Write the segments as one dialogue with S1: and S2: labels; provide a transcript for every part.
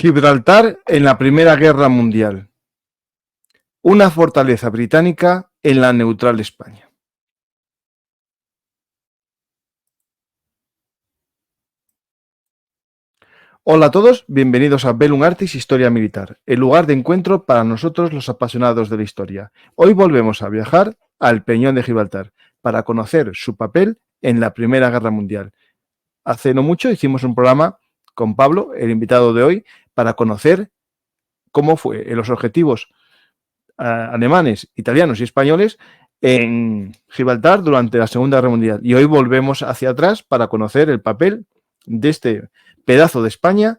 S1: Gibraltar en la Primera Guerra Mundial. Una fortaleza británica en la neutral España. Hola a todos, bienvenidos a Bellum Artis Historia Militar, el lugar de encuentro para nosotros los apasionados de la historia. Hoy volvemos a viajar al Peñón de Gibraltar para conocer su papel en la Primera Guerra Mundial. Hace no mucho hicimos un programa con Pablo, el invitado de hoy, para conocer cómo fue los objetivos alemanes, italianos y españoles en Gibraltar durante la Segunda Guerra Mundial. Y hoy volvemos hacia atrás para conocer el papel de este pedazo de España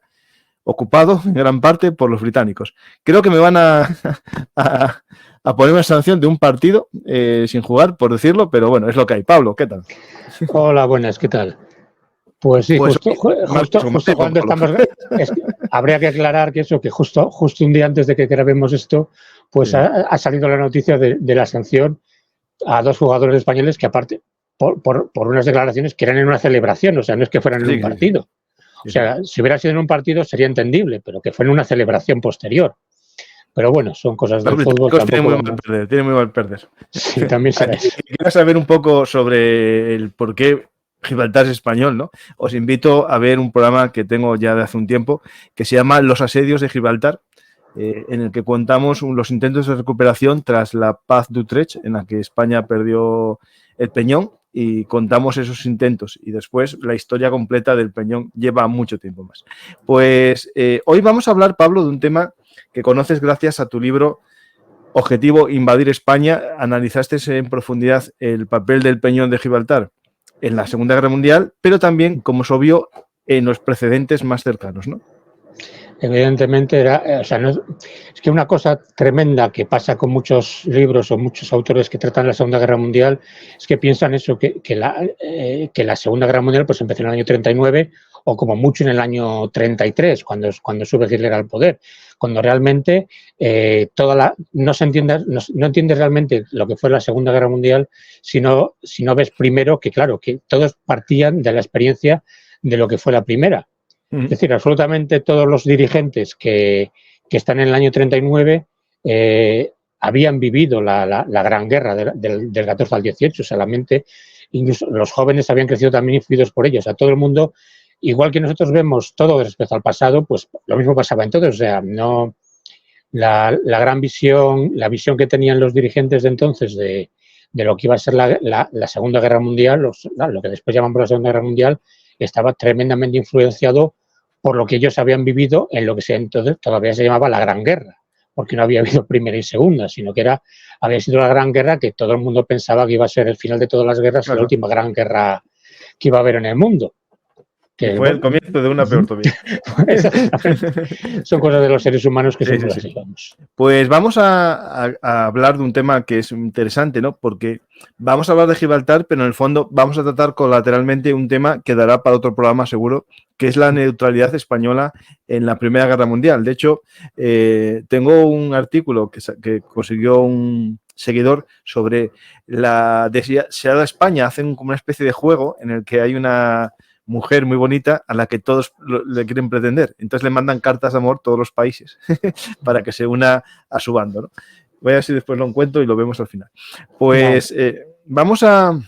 S1: ocupado en gran parte por los británicos. Creo que me van a poner una sanción de un partido sin jugar, por decirlo, pero bueno, es lo que hay. Pablo, ¿qué tal?
S2: Hola, buenas, ¿qué tal? Pues sí, justo cuando estamos... habría que aclarar que justo un día antes de que grabemos esto, pues sí, ha salido la noticia de la sanción a dos jugadores españoles que aparte, por unas declaraciones que eran en una celebración, o sea, no es que fueran en un partido. O sea, si hubiera sido en un partido sería entendible, pero que fue en una celebración posterior. Pero bueno, son cosas del fútbol.
S1: Tiene muy mal perder.
S2: Sí, también será eso.
S1: Quiero saber un poco sobre el por qué Gibraltar es español, ¿no? Os invito a ver un programa que tengo ya de hace un tiempo que se llama Los asedios de Gibraltar, en el que contamos los intentos de recuperación tras la paz de Utrecht, en la que España perdió el Peñón, y contamos esos intentos y después la historia completa del Peñón lleva mucho tiempo más. Pues hoy vamos a hablar, Pablo, de un tema que conoces gracias a tu libro Objetivo Invadir España. Analizaste en profundidad el papel del Peñón de Gibraltar en la Segunda Guerra Mundial, pero también, como es obvio, en los precedentes más cercanos, ¿no?
S2: Evidentemente es que una cosa tremenda que pasa con muchos libros o muchos autores que tratan la Segunda Guerra Mundial es que piensan eso, que la Segunda Guerra Mundial pues empezó en el año 39 o como mucho en el año 33, cuando sube Hitler al poder, cuando realmente no entiendes realmente lo que fue la Segunda Guerra Mundial si no ves primero que, claro, que todos partían de la experiencia de lo que fue la primera. Es decir, absolutamente todos los dirigentes que están en el año 39 habían vivido la Gran Guerra del 14 al 18, solamente incluso los jóvenes habían crecido también influidos por ellos. O sea, todo el mundo, igual que nosotros vemos todo respecto al pasado, pues lo mismo pasaba entonces. O sea, no la gran visión, la visión que tenían los dirigentes de entonces de lo que iba a ser la Segunda Guerra Mundial, lo que después llamamos la Segunda Guerra Mundial, estaba tremendamente influenciado por lo que ellos habían vivido en lo que entonces todavía se llamaba la Gran Guerra, porque no había habido primera y segunda, sino que había sido la Gran Guerra que todo el mundo pensaba que iba a ser el final de todas las guerras, claro, y la última gran guerra que iba a haber en el mundo.
S1: Que fue el comienzo de una peor todavía.
S2: Son cosas de los seres humanos que siempre las llevamos.
S1: Pues vamos a hablar de un tema que es interesante, ¿no? Porque vamos a hablar de Gibraltar, pero en el fondo vamos a tratar colateralmente un tema que dará para otro programa seguro, que es la neutralidad española en la Primera Guerra Mundial. De hecho, tengo un artículo que consiguió un seguidor sobre la deseada España. Hacen como una especie de juego en el que hay una mujer muy bonita a la que todos le quieren pretender. Entonces le mandan cartas de amor todos los países para que se una a su bando, ¿no? Voy a ver si después lo encuentro y lo vemos al final. Pues vamos a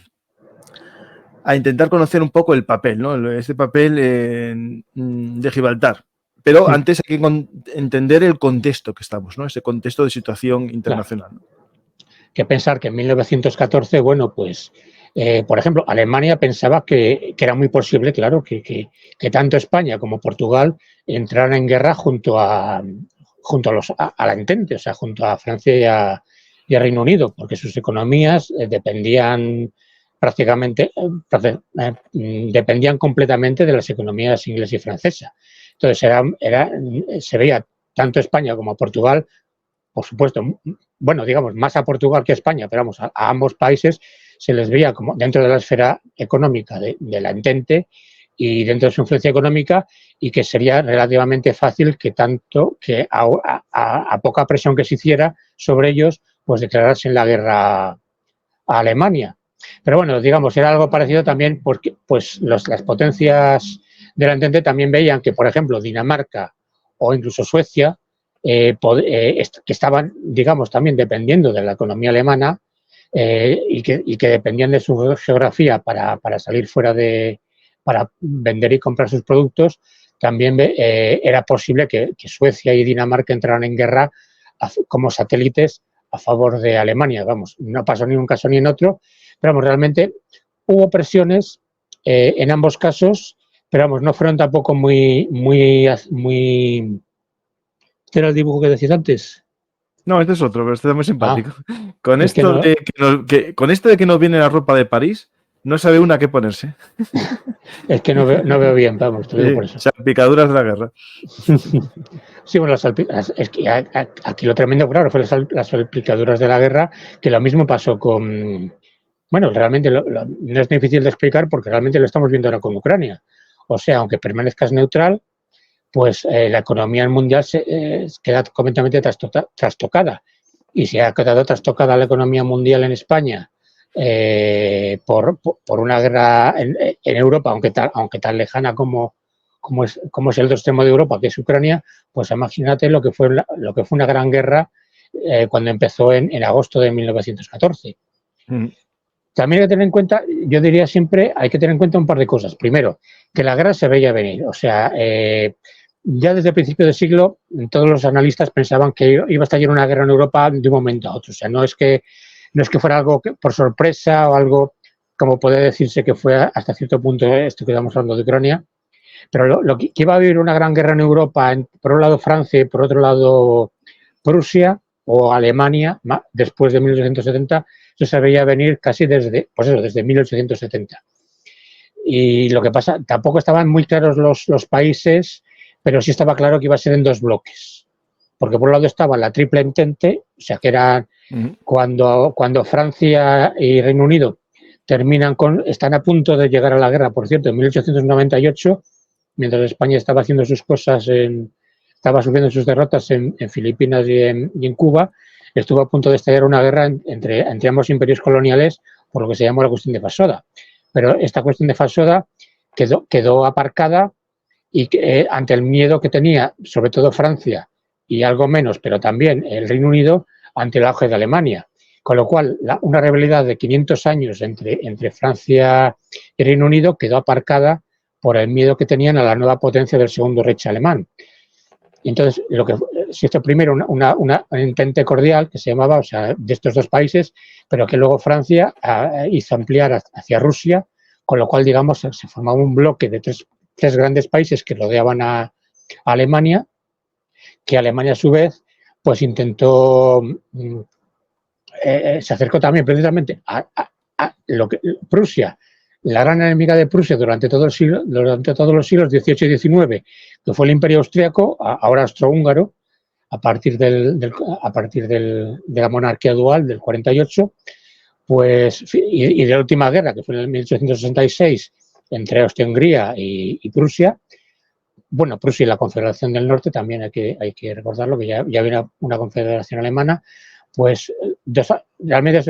S1: intentar conocer un poco el papel, ¿no? Este papel de Gibraltar. Pero antes hay que entender el contexto que estamos, ¿no? Ese contexto de situación internacional, ¿no?
S2: Que pensar que en 1914, bueno, pues por ejemplo, Alemania pensaba que era muy posible, claro, que tanto España como Portugal entraran en guerra junto a la Entente, o sea, junto a Francia y a Reino Unido, porque sus economías dependían dependían completamente de las economías inglesa y francesa. Entonces, se veía tanto España como Portugal, por supuesto, bueno, digamos, más a Portugal que a España, pero vamos, a ambos países se les veía como dentro de la esfera económica de la Entente y dentro de su influencia económica, y que sería relativamente fácil que a poca presión que se hiciera sobre ellos, pues declararse en la guerra a Alemania. Pero bueno, digamos, era algo parecido también porque pues las potencias de la Entente también veían que, por ejemplo, Dinamarca o incluso Suecia, que estaban, digamos, también dependiendo de la economía alemana y que dependían de su geografía para salir fuera para vender y comprar sus productos, también era posible que Suecia y Dinamarca entraran en guerra como satélites a favor de Alemania. Vamos, no pasó ni en un caso ni en otro, pero vamos, realmente hubo presiones en ambos casos, pero vamos, no fueron tampoco muy. ¿Este era el dibujo que decías antes?
S1: No, este es otro, pero este es muy simpático. Con
S2: Es que
S1: esto
S2: no,
S1: con esto de que nos viene la ropa de París, no sabe una qué ponerse.
S2: es que no veo bien, vamos, te lo digo por eso.
S1: Salpicaduras de la guerra.
S2: Sí, bueno, es que aquí lo tremendo, claro, fue las salpicaduras de la guerra, que lo mismo pasó con. Bueno, realmente no es difícil de explicar porque realmente lo estamos viendo ahora con Ucrania. O sea, aunque permanezcas neutral, pues la economía mundial queda completamente trastocada. Y se ha quedado trastocada la economía mundial en España por una guerra en Europa, aunque tan lejana como es el otro extremo de Europa, que es Ucrania, pues imagínate lo que fue una gran guerra cuando empezó en agosto de 1914. También hay que tener en cuenta, yo diría siempre, hay que tener en cuenta un par de cosas. Primero, que la guerra se veía venir. O sea, ya desde el principio del siglo, todos los analistas pensaban que iba a estallar una guerra en Europa de un momento a otro. O sea, no es que fuera algo por sorpresa o algo como puede decirse que fue hasta cierto punto esto que estamos hablando de Ucrania. Pero lo que iba a haber una gran guerra en Europa, por un lado Francia y por otro lado Prusia o Alemania, después de 1870, eso se veía venir casi desde 1870. Y lo que pasa, tampoco estaban muy claros los países, pero sí estaba claro que iba a ser en dos bloques. Porque por un lado estaba la Triple Entente, o sea que era cuando Francia y Reino Unido están a punto de llegar a la guerra, por cierto, en 1898, mientras España estaba haciendo sus cosas, estaba sufriendo sus derrotas en Filipinas y en Cuba, estuvo a punto de estallar una guerra entre ambos imperios coloniales por lo que se llamó la cuestión de Fasoda. Pero esta cuestión de Fasoda quedó aparcada y ante el miedo que tenía, sobre todo Francia y algo menos, pero también el Reino Unido, ante el auge de Alemania. Con lo cual, una rivalidad de 500 años entre Francia y Reino Unido quedó aparcada por el miedo que tenían a la nueva potencia del Segundo Reich alemán. Y entonces, se hizo primero una entente cordial que se llamaba, o sea, de estos dos países, pero que luego Francia hizo ampliar hacia Rusia, con lo cual, digamos, se formaba un bloque de tres grandes países que rodeaban a Alemania, que Alemania a su vez pues intentó, se acercó también precisamente a lo que Prusia, la gran enemiga de Prusia durante todos los siglos XVIII y XIX, que fue el Imperio Austriaco, ahora austrohúngaro, a partir de la monarquía dual del 48, pues, y de la última guerra, que fue en el 1866, entre Austria-Hungría y Prusia. Bueno, Prusia y la Confederación del Norte, también hay que recordarlo, que ya había una confederación alemana, pues realmente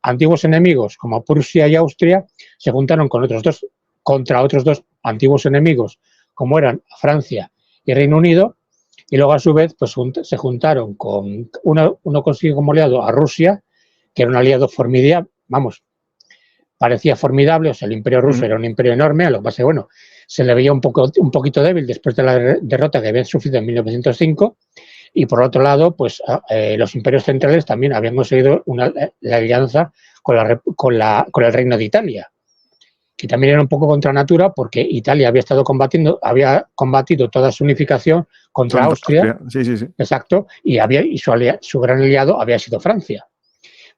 S2: antiguos enemigos como Prusia y Austria se juntaron contra otros dos antiguos enemigos, como eran Francia y Reino Unido, y luego a su vez pues, se juntaron con uno consiguió como aliado a Rusia, que era un aliado formidable, vamos, parecía formidable, o sea, el imperio ruso era un imperio enorme, a lo que pasa, bueno, se le veía un poquito débil después de la derrota que habían sufrido en 1905, y por otro lado, pues los imperios centrales también habían conseguido la alianza con el Reino de Italia, que también era un poco contra natura porque Italia había combatido toda su unificación contra Austria.
S1: Sí.
S2: Exacto, y su gran aliado había sido Francia.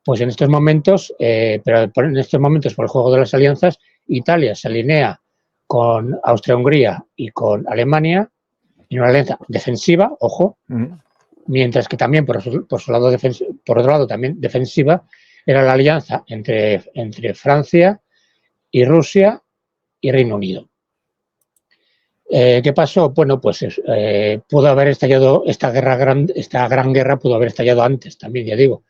S2: Pues en estos momentos, por el juego de las alianzas, Italia se alinea con Austria-Hungría y con Alemania en una alianza defensiva, ojo, mientras que también por otro lado también defensiva era la alianza entre Francia y Rusia y Reino Unido. ¿Qué pasó? Bueno, pues pudo haber estallado esta gran guerra, pudo haber estallado antes también, ya digo.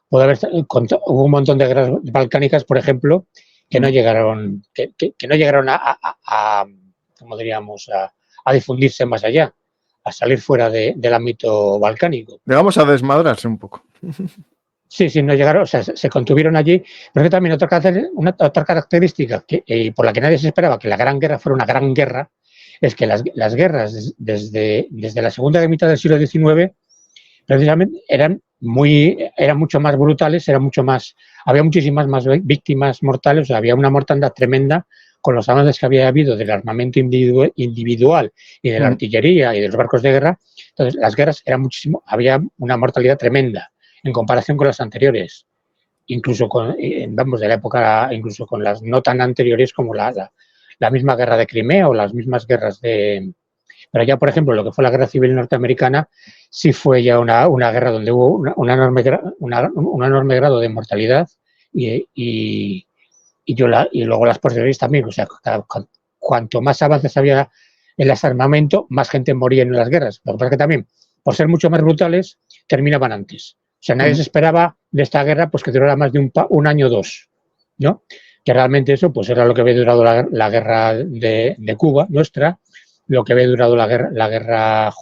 S2: Hubo un montón de guerras balcánicas, por ejemplo, que no llegaron, como diríamos, a difundirse más allá. a salir fuera del ámbito balcánico.
S1: Llegamos a desmadrarse un poco.
S2: Sí, no llegaron, o sea, se contuvieron allí, pero que también otra característica por la que nadie se esperaba que la Gran Guerra fuera una gran guerra, es que las guerras desde la segunda mitad del siglo XIX precisamente eran mucho más brutales, había muchísimas más víctimas mortales, o sea, había una mortandad tremenda con los avances que había habido del armamento individual y de la artillería y de los barcos de guerra. Entonces, las guerras había una mortalidad tremenda en comparación con las anteriores, incluso de la época, incluso con las no tan anteriores como la misma guerra de Crimea o las mismas guerras Pero ya, por ejemplo, lo que fue la Guerra Civil Norteamericana, sí fue ya una guerra donde hubo un enorme grado de mortalidad y luego las posteriores también. O sea, cuanto más avances había en el armamento, más gente moría en las guerras. Lo que pasa es que también, por ser mucho más brutales, terminaban antes. O sea, nadie se esperaba de esta guerra pues que durara más de un año o dos, ¿no? Que realmente eso pues era lo que había durado la guerra de Cuba, nuestra, lo que había durado la guerra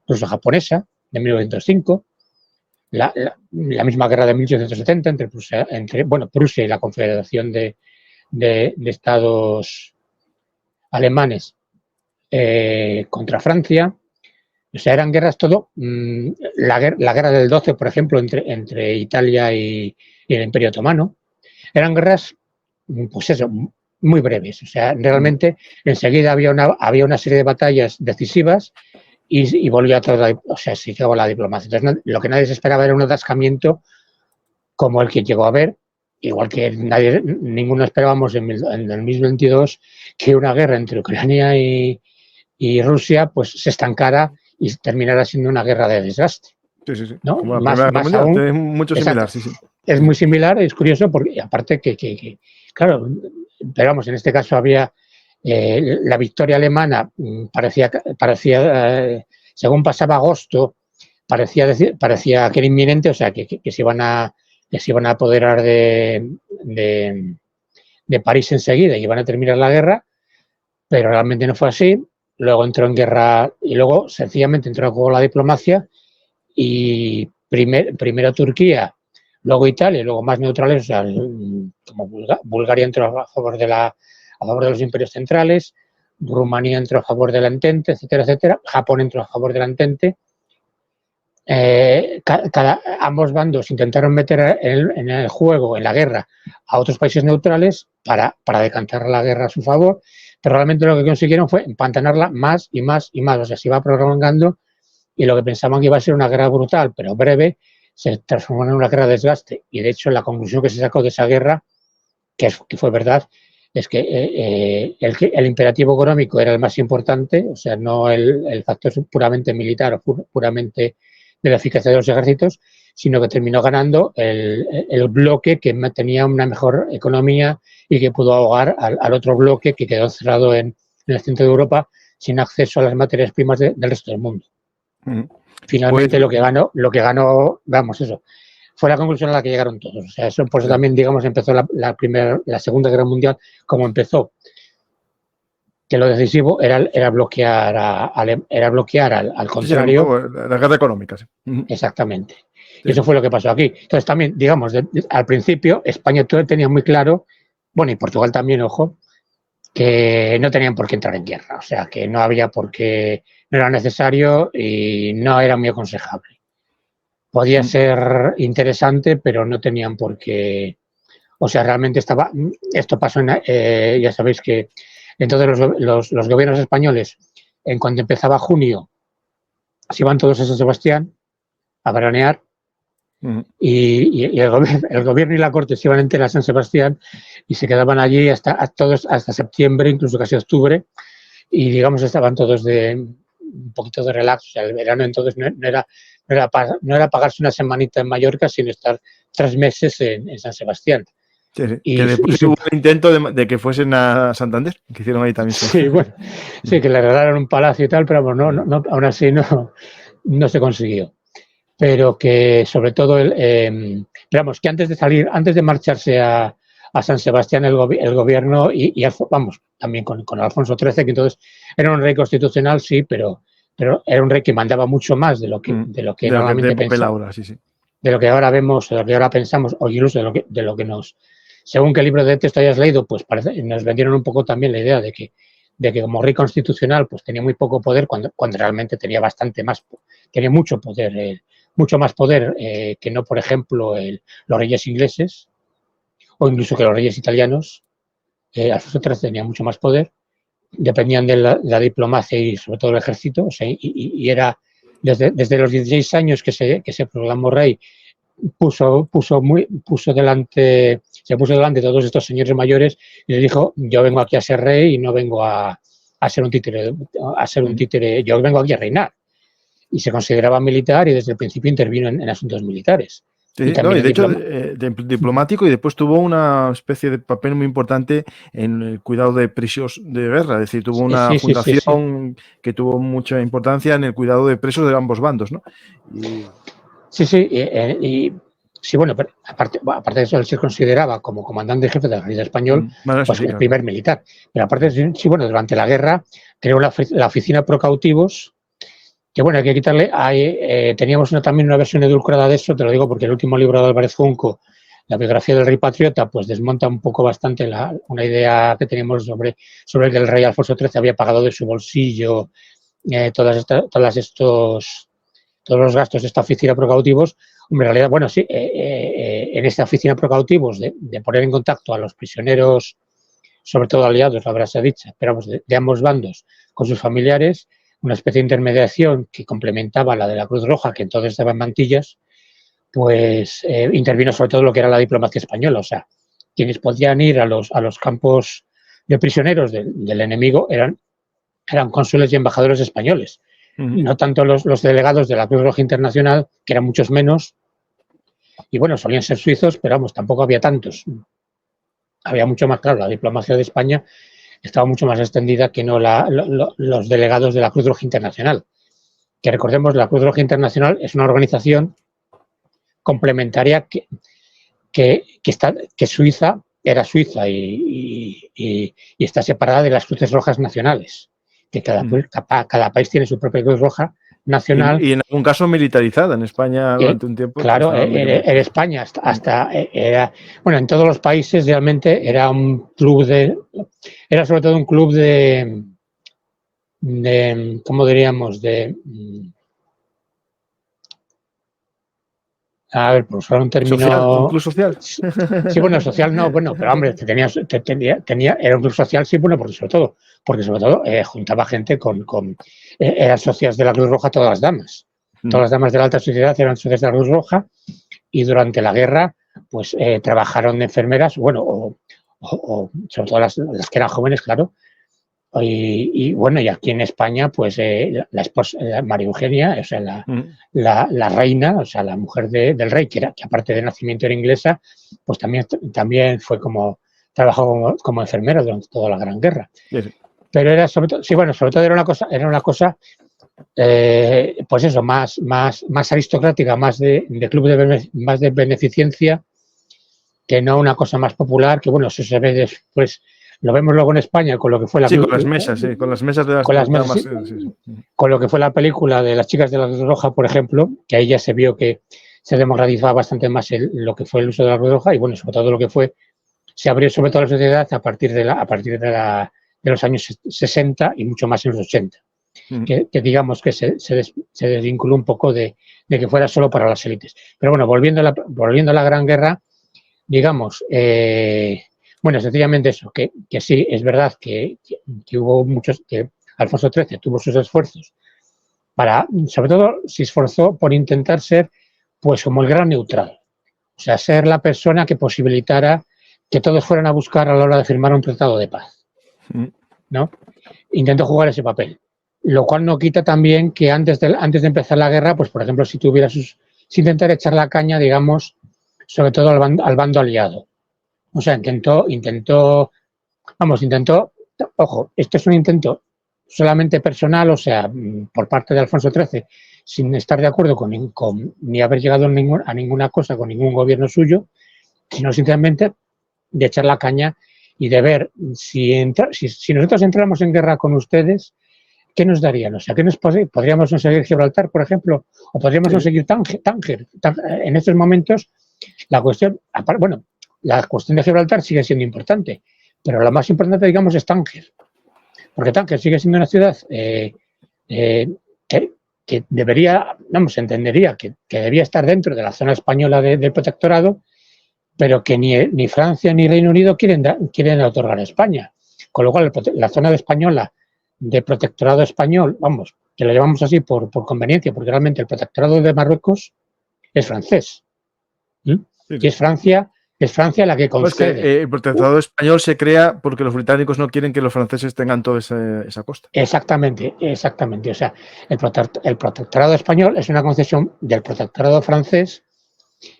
S2: ruso-japonesa de 1905, la misma guerra de 1870 entre Prusia y la Confederación de Estados alemanes contra Francia. O sea, eran guerras todo. La guerra del 12, por ejemplo, entre Italia y el Imperio Otomano, eran guerras, pues eso, muy breves. O sea, realmente enseguida había una serie de batallas decisivas y volvió a todo, o sea, se acabó la diplomacia. Entonces, lo que nadie se esperaba era un atascamiento como el que llegó a haber, igual que ninguno esperábamos en el 2022 que una guerra entre Ucrania y Rusia pues se estancara y terminará siendo una guerra de desgaste.
S1: Sí.
S2: ¿No?
S1: Como la
S2: más
S1: Primera Guerra
S2: aún,
S1: Mundial, es mucho similar, sí.
S2: Es muy similar, es curioso, porque aparte que claro, pero vamos, en este caso había la victoria alemana, parecía según pasaba agosto, parecía que era inminente, o sea, que se iban a apoderar de París enseguida y iban a terminar la guerra, pero realmente no fue así. Luego entró en guerra y luego sencillamente entró en juego la diplomacia y primero Turquía, luego Italia, luego más neutrales, o sea, como Bulgaria entró a favor de los imperios centrales, Rumanía entró a favor de la Entente, etcétera, Japón entró a favor de la Entente. Ambos bandos intentaron meter en el juego, en la guerra, a otros países neutrales para decantar la guerra a su favor, pero realmente lo que consiguieron fue empantanarla más y más y más. O sea, se iba prolongando y lo que pensaban que iba a ser una guerra brutal, pero breve, se transformó en una guerra de desgaste. Y de hecho, la conclusión que se sacó de esa guerra, que fue verdad, es que el imperativo económico era el más importante, o sea, no el factor puramente militar o puramente de la eficacia de los ejércitos, sino que terminó ganando el bloque que tenía una mejor economía y que pudo ahogar al otro bloque que quedó cerrado en el centro de Europa sin acceso a las materias primas del resto del mundo. Finalmente lo que ganó, vamos, eso, fue la conclusión a la que llegaron todos. O sea, eso por eso también, digamos, empezó la Segunda Guerra Mundial como empezó. Que lo decisivo era bloquear al contrario.
S1: La guerra económica, sí.
S2: Exactamente. Y eso fue lo que pasó aquí. Entonces también, digamos, al principio España tenía muy claro, bueno, y Portugal también, ojo, que no tenían por qué entrar en guerra. O sea, que no había por qué, no era necesario y no era muy aconsejable. Podía ser interesante, pero no tenían por qué. O sea, realmente esto pasó ya sabéis que entonces los gobiernos españoles, en cuanto empezaba junio, se iban todos a San Sebastián a veranear y el gobierno y la corte se iban enteras a San Sebastián y se quedaban allí hasta septiembre, incluso casi octubre, y digamos estaban todos un poquito de relax. O sea, el verano entonces no era pagarse una semanita en Mallorca, sino estar 3 meses en San Sebastián.
S1: Sí. Que después hubo un intento de que fuesen a Santander, que hicieron ahí también.
S2: Sí, bueno, sí, que le regalaron un palacio y tal, pero bueno, aún así no se consiguió. Pero que sobre todo, digamos, que antes de marcharse a San Sebastián, el gobierno, vamos, también con Alfonso XIII, que entonces era un rey constitucional, sí, pero pero era un rey que mandaba mucho más de lo que normalmente
S1: pensamos. Ahora, sí.
S2: De lo que ahora vemos, de lo que ahora pensamos, o incluso de lo que nos... Según qué libro de texto hayas leído, pues nos vendieron un poco también la idea de que como rey constitucional pues tenía muy poco poder cuando realmente tenía bastante más, tenía mucho poder, mucho más poder que no, por ejemplo, los reyes ingleses o incluso que los reyes italianos. Alfonso XIII tenía mucho más poder, dependían de la diplomacia y sobre todo el ejército, o sea, y era desde los 16 años que se proclamó rey, se puso delante de todos estos señores mayores y les dijo: yo vengo aquí a ser rey y no vengo a ser un títere, yo vengo aquí a reinar. Y se consideraba militar y desde el principio intervino en asuntos militares.
S1: Sí, y de hecho, diplomático, y después tuvo una especie de papel muy importante en el cuidado de presos de guerra. Es decir, tuvo una fundación que tuvo mucha importancia en el cuidado de presos de ambos bandos, ¿no?
S2: Sí, bueno, pero aparte de eso, él se consideraba como comandante jefe del ejército español, pues el primer militar. Pero aparte, sí, bueno, durante la guerra creó la oficina pro cautivos, que bueno, hay que quitarle, teníamos también una versión edulcorada de eso, te lo digo porque el último libro de Álvarez Junco, la biografía del rey patriota, pues desmonta un poco bastante una idea que teníamos sobre el que el rey Alfonso XIII había pagado de su bolsillo todos los gastos de esta oficina pro cautivos. En realidad, bueno, sí, en esta oficina pro cautivos de poner en contacto a los prisioneros, sobre todo aliados, la verdad se ha dicho, pero de ambos bandos, con sus familiares, una especie de intermediación que complementaba la de la Cruz Roja, que entonces estaba en mantillas, pues intervino sobre todo lo que era la diplomacia española. O sea, quienes podían ir a los campos de prisioneros del enemigo eran cónsules y embajadores españoles. No tanto los delegados de la Cruz Roja Internacional, que eran muchos menos, y bueno, solían ser suizos, pero vamos, tampoco había tantos. Había mucho más, claro, la diplomacia de España estaba mucho más extendida que no los delegados de la Cruz Roja Internacional. Que recordemos, la Cruz Roja Internacional es una organización complementaria que Suiza era Suiza y está separada de las Cruces Rojas nacionales. Que cada país tiene su propia Cruz Roja nacional.
S1: Y en algún caso militarizada en España durante un tiempo.
S2: Claro, en España bueno, en todos los países realmente era sobre todo un club de ¿cómo diríamos? A ver, por usar un término...
S1: ¿Social? ¿Un club social?
S2: Sí, bueno, social no, bueno, pero hombre, era un club social, sí, bueno, porque sobre todo juntaba gente eran socias de la Cruz Roja todas las damas. Todas las damas de la alta sociedad eran socias de la Cruz Roja y durante la guerra, pues trabajaron de enfermeras, bueno, o sobre todo las que eran jóvenes, claro. Y bueno, y aquí en España, pues la esposa, María Eugenia, o sea, la reina, o sea, la mujer del rey, que aparte de nacimiento era inglesa, pues también fue trabajó como enfermera durante toda la Gran Guerra.
S1: Sí.
S2: Pero era sobre todo era una cosa pues eso, más aristocrática, más de club más de beneficencia, que no una cosa más popular, que bueno, eso se ve después. Lo vemos luego en España con lo que fue
S1: con las mesas, con las mesas de las damas.
S2: Con lo que fue la película de las chicas de la Cruz Roja, por ejemplo, que ahí ya se vio que se democratizaba bastante más lo que fue el uso de la Cruz Roja y bueno, sobre todo lo que se abrió sobre todo la sociedad a partir de los años 60 y mucho más en los 80. Que digamos que se desvinculó un poco de que fuera solo para las élites. Pero bueno, volviendo a la Gran Guerra, digamos... bueno, sencillamente eso, que sí, es verdad que hubo que Alfonso XIII tuvo sus esfuerzos sobre todo se esforzó por intentar ser pues como el gran neutral, o sea, ser la persona que posibilitara que todos fueran a buscar a la hora de firmar un tratado de paz, ¿no? Intentó jugar ese papel, lo cual no quita también que antes de empezar la guerra, pues por ejemplo, si intentar echar la caña, digamos, sobre todo al bando aliado. O sea, intentó, ojo, esto es un intento solamente personal, o sea, por parte de Alfonso XIII, sin estar de acuerdo ni haber llegado a ninguna cosa con ningún gobierno suyo, sino simplemente de echar la caña y de ver si nosotros entramos en guerra con ustedes, ¿qué nos darían? O sea, ¿podríamos conseguir Gibraltar, por ejemplo? ¿O podríamos conseguir Tánger? En estos momentos, la cuestión de Gibraltar sigue siendo importante, pero la más importante, digamos, es Tánger. Porque Tánger sigue siendo una ciudad que debería, entendería que debía estar dentro de la zona española del protectorado, pero que ni Francia ni Reino Unido quieren otorgar a España. Con lo cual, la zona española de protectorado español, que lo llamamos así por conveniencia, porque realmente el protectorado de Marruecos es francés. Sí. Y es Francia la que concede.
S1: Es que el protectorado español se crea porque los británicos no quieren que los franceses tengan toda esa costa.
S2: Exactamente. O sea, el protectorado español es una concesión del protectorado francés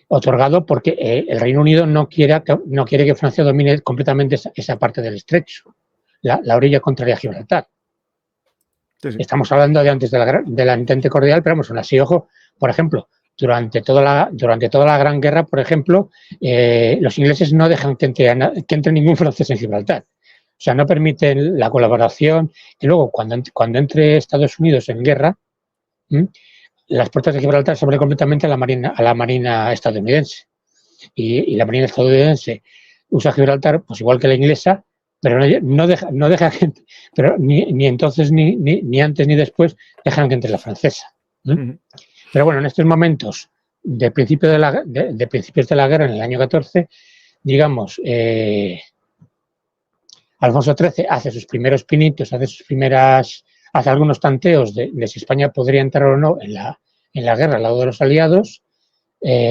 S2: otorgado porque el Reino Unido no quiere que Francia domine completamente esa parte del estrecho, la orilla contraria a Gibraltar. Sí. Estamos hablando de antes de la Entente Cordial, pero aún así, ojo, por ejemplo, durante toda la Gran Guerra, por ejemplo, los ingleses no dejan que entre ningún francés en Gibraltar. O sea, no permiten la colaboración. Y luego, cuando entre Estados Unidos en guerra, las puertas de Gibraltar se abren completamente a la marina estadounidense. Y la marina estadounidense usa Gibraltar, pues igual que la inglesa, pero no deja gente, pero ni entonces, ni antes ni después, dejan que entre la francesa. Pero bueno, en estos momentos de principios de la guerra, en el año 14, digamos, Alfonso XIII hace sus primeros pinitos, hace algunos tanteos de si España podría entrar o no en la guerra al lado de los aliados.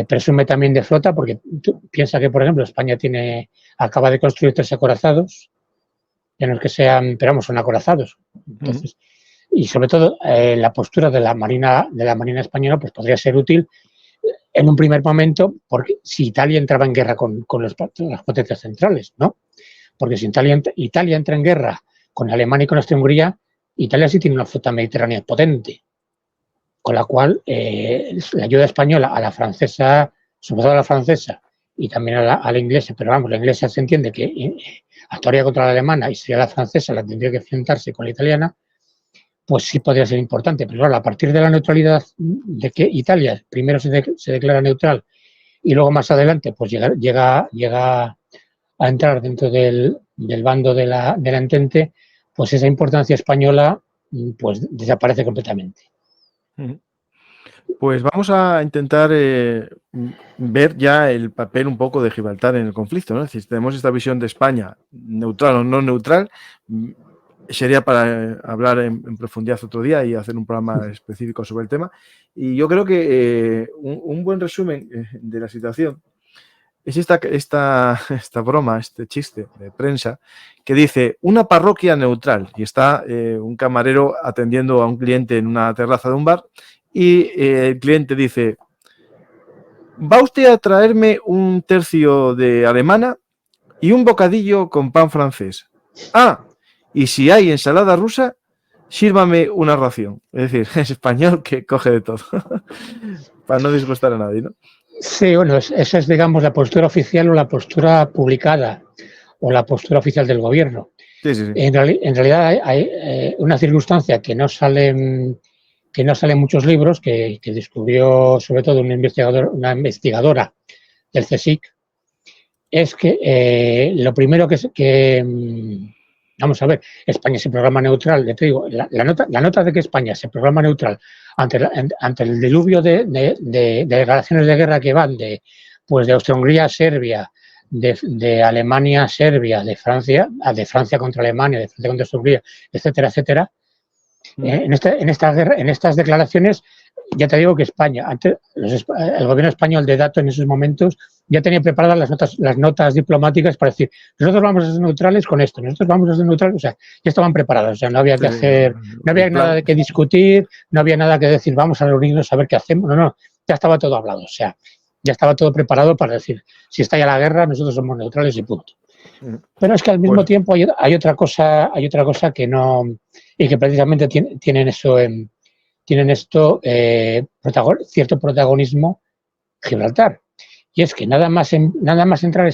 S2: Presume también de flota, porque piensa que, por ejemplo, España acaba de construir 3 acorazados, ya no es que sean, pero son acorazados. Entonces, y sobre todo la postura de la marina española pues podría ser útil en un primer momento, porque si Italia entraba en guerra con las potencias centrales, ¿no? Porque si Italia entra en guerra con Alemania y con Austria-Hungría, Italia sí tiene una flota mediterránea potente, con la cual la ayuda española a la francesa, sobre todo a la francesa y también a la inglesa, pero la inglesa se entiende que actuaría contra la alemana y sería la francesa la que tendría que enfrentarse con la italiana, pues sí podría ser importante. Pero claro, a partir de la neutralidad, de que Italia primero se declara neutral y luego más adelante pues llega a entrar dentro del bando de la Entente, pues esa importancia española pues desaparece completamente.
S1: Pues vamos a intentar ver ya el papel un poco de Gibraltar en el conflicto, ¿no? Si tenemos esta visión de España, neutral o no neutral, sería para hablar en profundidad otro día y hacer un programa específico sobre el tema. Y yo creo que un buen resumen de la situación es esta broma, este chiste de prensa que dice una parroquia neutral y está un camarero atendiendo a un cliente en una terraza de un bar y el cliente dice: ¿va usted a traerme un tercio de alemana y un bocadillo con pan francés? Ah, y si hay ensalada rusa, sírvame una ración. Es decir, es español que coge de todo para no disgustar a nadie, ¿no?
S2: Sí, bueno, esa es, digamos, la postura oficial o la postura publicada o la postura oficial del gobierno.
S1: Sí, sí, sí.
S2: En realidad hay una circunstancia que no sale en muchos libros, que descubrió sobre todo una investigadora del CSIC, es que lo primero vamos a ver, España se programa neutral, te digo, la nota de que España se programa neutral ante el diluvio de declaraciones de guerra que van de Austria-Hungría a Serbia, de Alemania a Serbia, de Francia contra Alemania, de Francia contra Austria-Hungría, etcétera, etcétera. En estas declaraciones, ya te digo que España, el gobierno español de dato en esos momentos ya tenía preparadas las notas diplomáticas para decir: nosotros vamos a ser neutrales con esto, nosotros vamos a ser neutrales, o sea, ya estaban preparadas, o sea, no había que hacer, no había nada de que discutir, no había nada que decir, vamos a reunirnos a ver qué hacemos, no, ya estaba todo hablado, o sea, ya estaba todo preparado para decir: si está ya la guerra, nosotros somos neutrales y punto. Pero es que al mismo tiempo hay otra cosa que no, y que precisamente tienen cierto protagonismo Gibraltar, y es que nada más entrar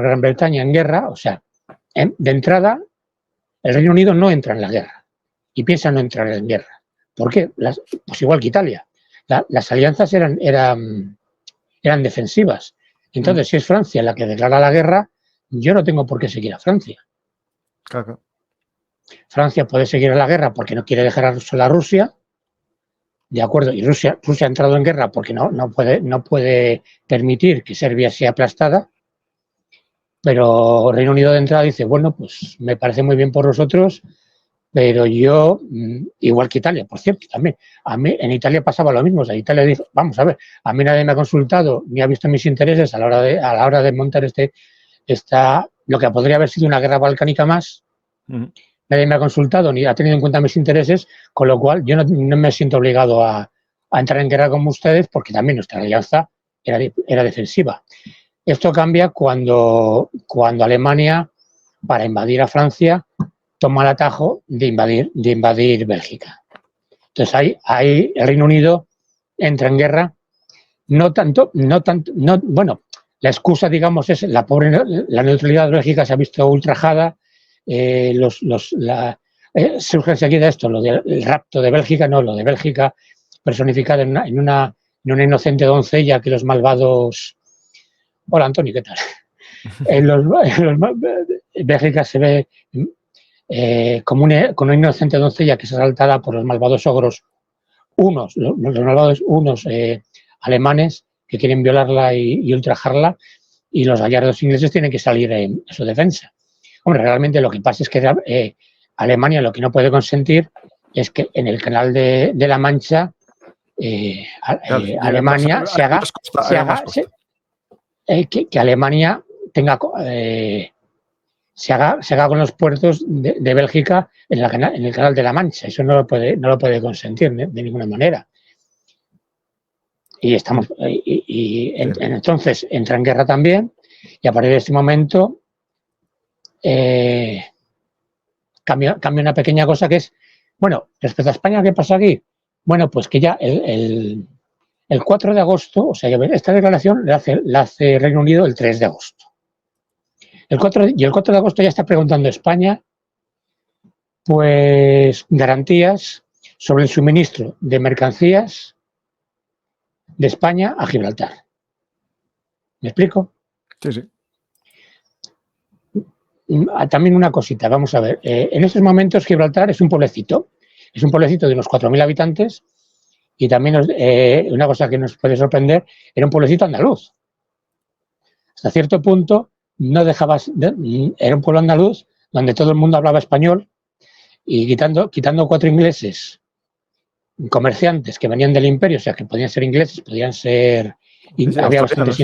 S2: Gran Bretaña en guerra, o sea, de entrada el Reino Unido no entra en la guerra y piensa no entrar en guerra. ¿Por qué? Pues igual que Italia. Las alianzas eran defensivas. Entonces, si es Francia la que declara la guerra, yo no tengo por qué seguir a Francia.
S1: Claro.
S2: Francia puede seguir a la guerra porque no quiere dejar sola a Rusia, de acuerdo, y Rusia ha entrado en guerra porque no puede permitir que Serbia sea aplastada, pero Reino Unido de entrada dice, bueno, pues me parece muy bien por vosotros, pero yo, igual que Italia, por cierto, también, a mí en Italia pasaba lo mismo. O sea, Italia dijo, vamos a ver, a mí nadie me ha consultado ni ha visto mis intereses a la hora de montar lo que podría haber sido una guerra balcánica más. Nadie me ha consultado ni ha tenido en cuenta mis intereses, con lo cual yo no me siento obligado a entrar en guerra con ustedes, porque también nuestra alianza era defensiva. Esto cambia cuando Alemania, para invadir a Francia, toma el atajo de invadir Bélgica. Entonces ahí el Reino Unido entra en guerra. Bueno, la excusa, digamos, es la neutralidad de Bélgica se ha visto ultrajada. Surge enseguida esto, lo del rapto de Bélgica, no, lo de Bélgica personificada en una inocente doncella que los malvados. Hola, Antonio, ¿qué tal? Bélgica se ve con una inocente doncella que es asaltada por los malvados ogros, los malvados alemanes que quieren violarla y ultrajarla, y los gallardos ingleses tienen que salir en su defensa. Hombre, realmente lo que pasa es que Alemania lo que no puede consentir es que en el canal de la Mancha Alemania que Alemania tenga se haga con los puertos de Bélgica en el canal de la Mancha. Eso no lo puede consentir de ninguna manera. Y entonces entra en guerra también, y a partir de este momento cambia una pequeña cosa, que es, bueno, respecto a España, ¿qué pasa aquí? Bueno, pues que ya el 4 de agosto, o sea, esta declaración la hace Reino Unido el 3 de agosto. El 4 de agosto ya está preguntando España, pues, garantías sobre el suministro de mercancías de España a Gibraltar. ¿Me explico?
S1: Sí, sí.
S2: También una cosita, vamos a ver. En estos momentos Gibraltar es un pueblecito de unos 4.000 habitantes, y también una cosa que nos puede sorprender, era un pueblecito andaluz. Hasta cierto punto era un pueblo andaluz donde todo el mundo hablaba español, y quitando 4 ingleses comerciantes que venían del imperio, o sea, que podían ser ingleses, podían ser... había bastantes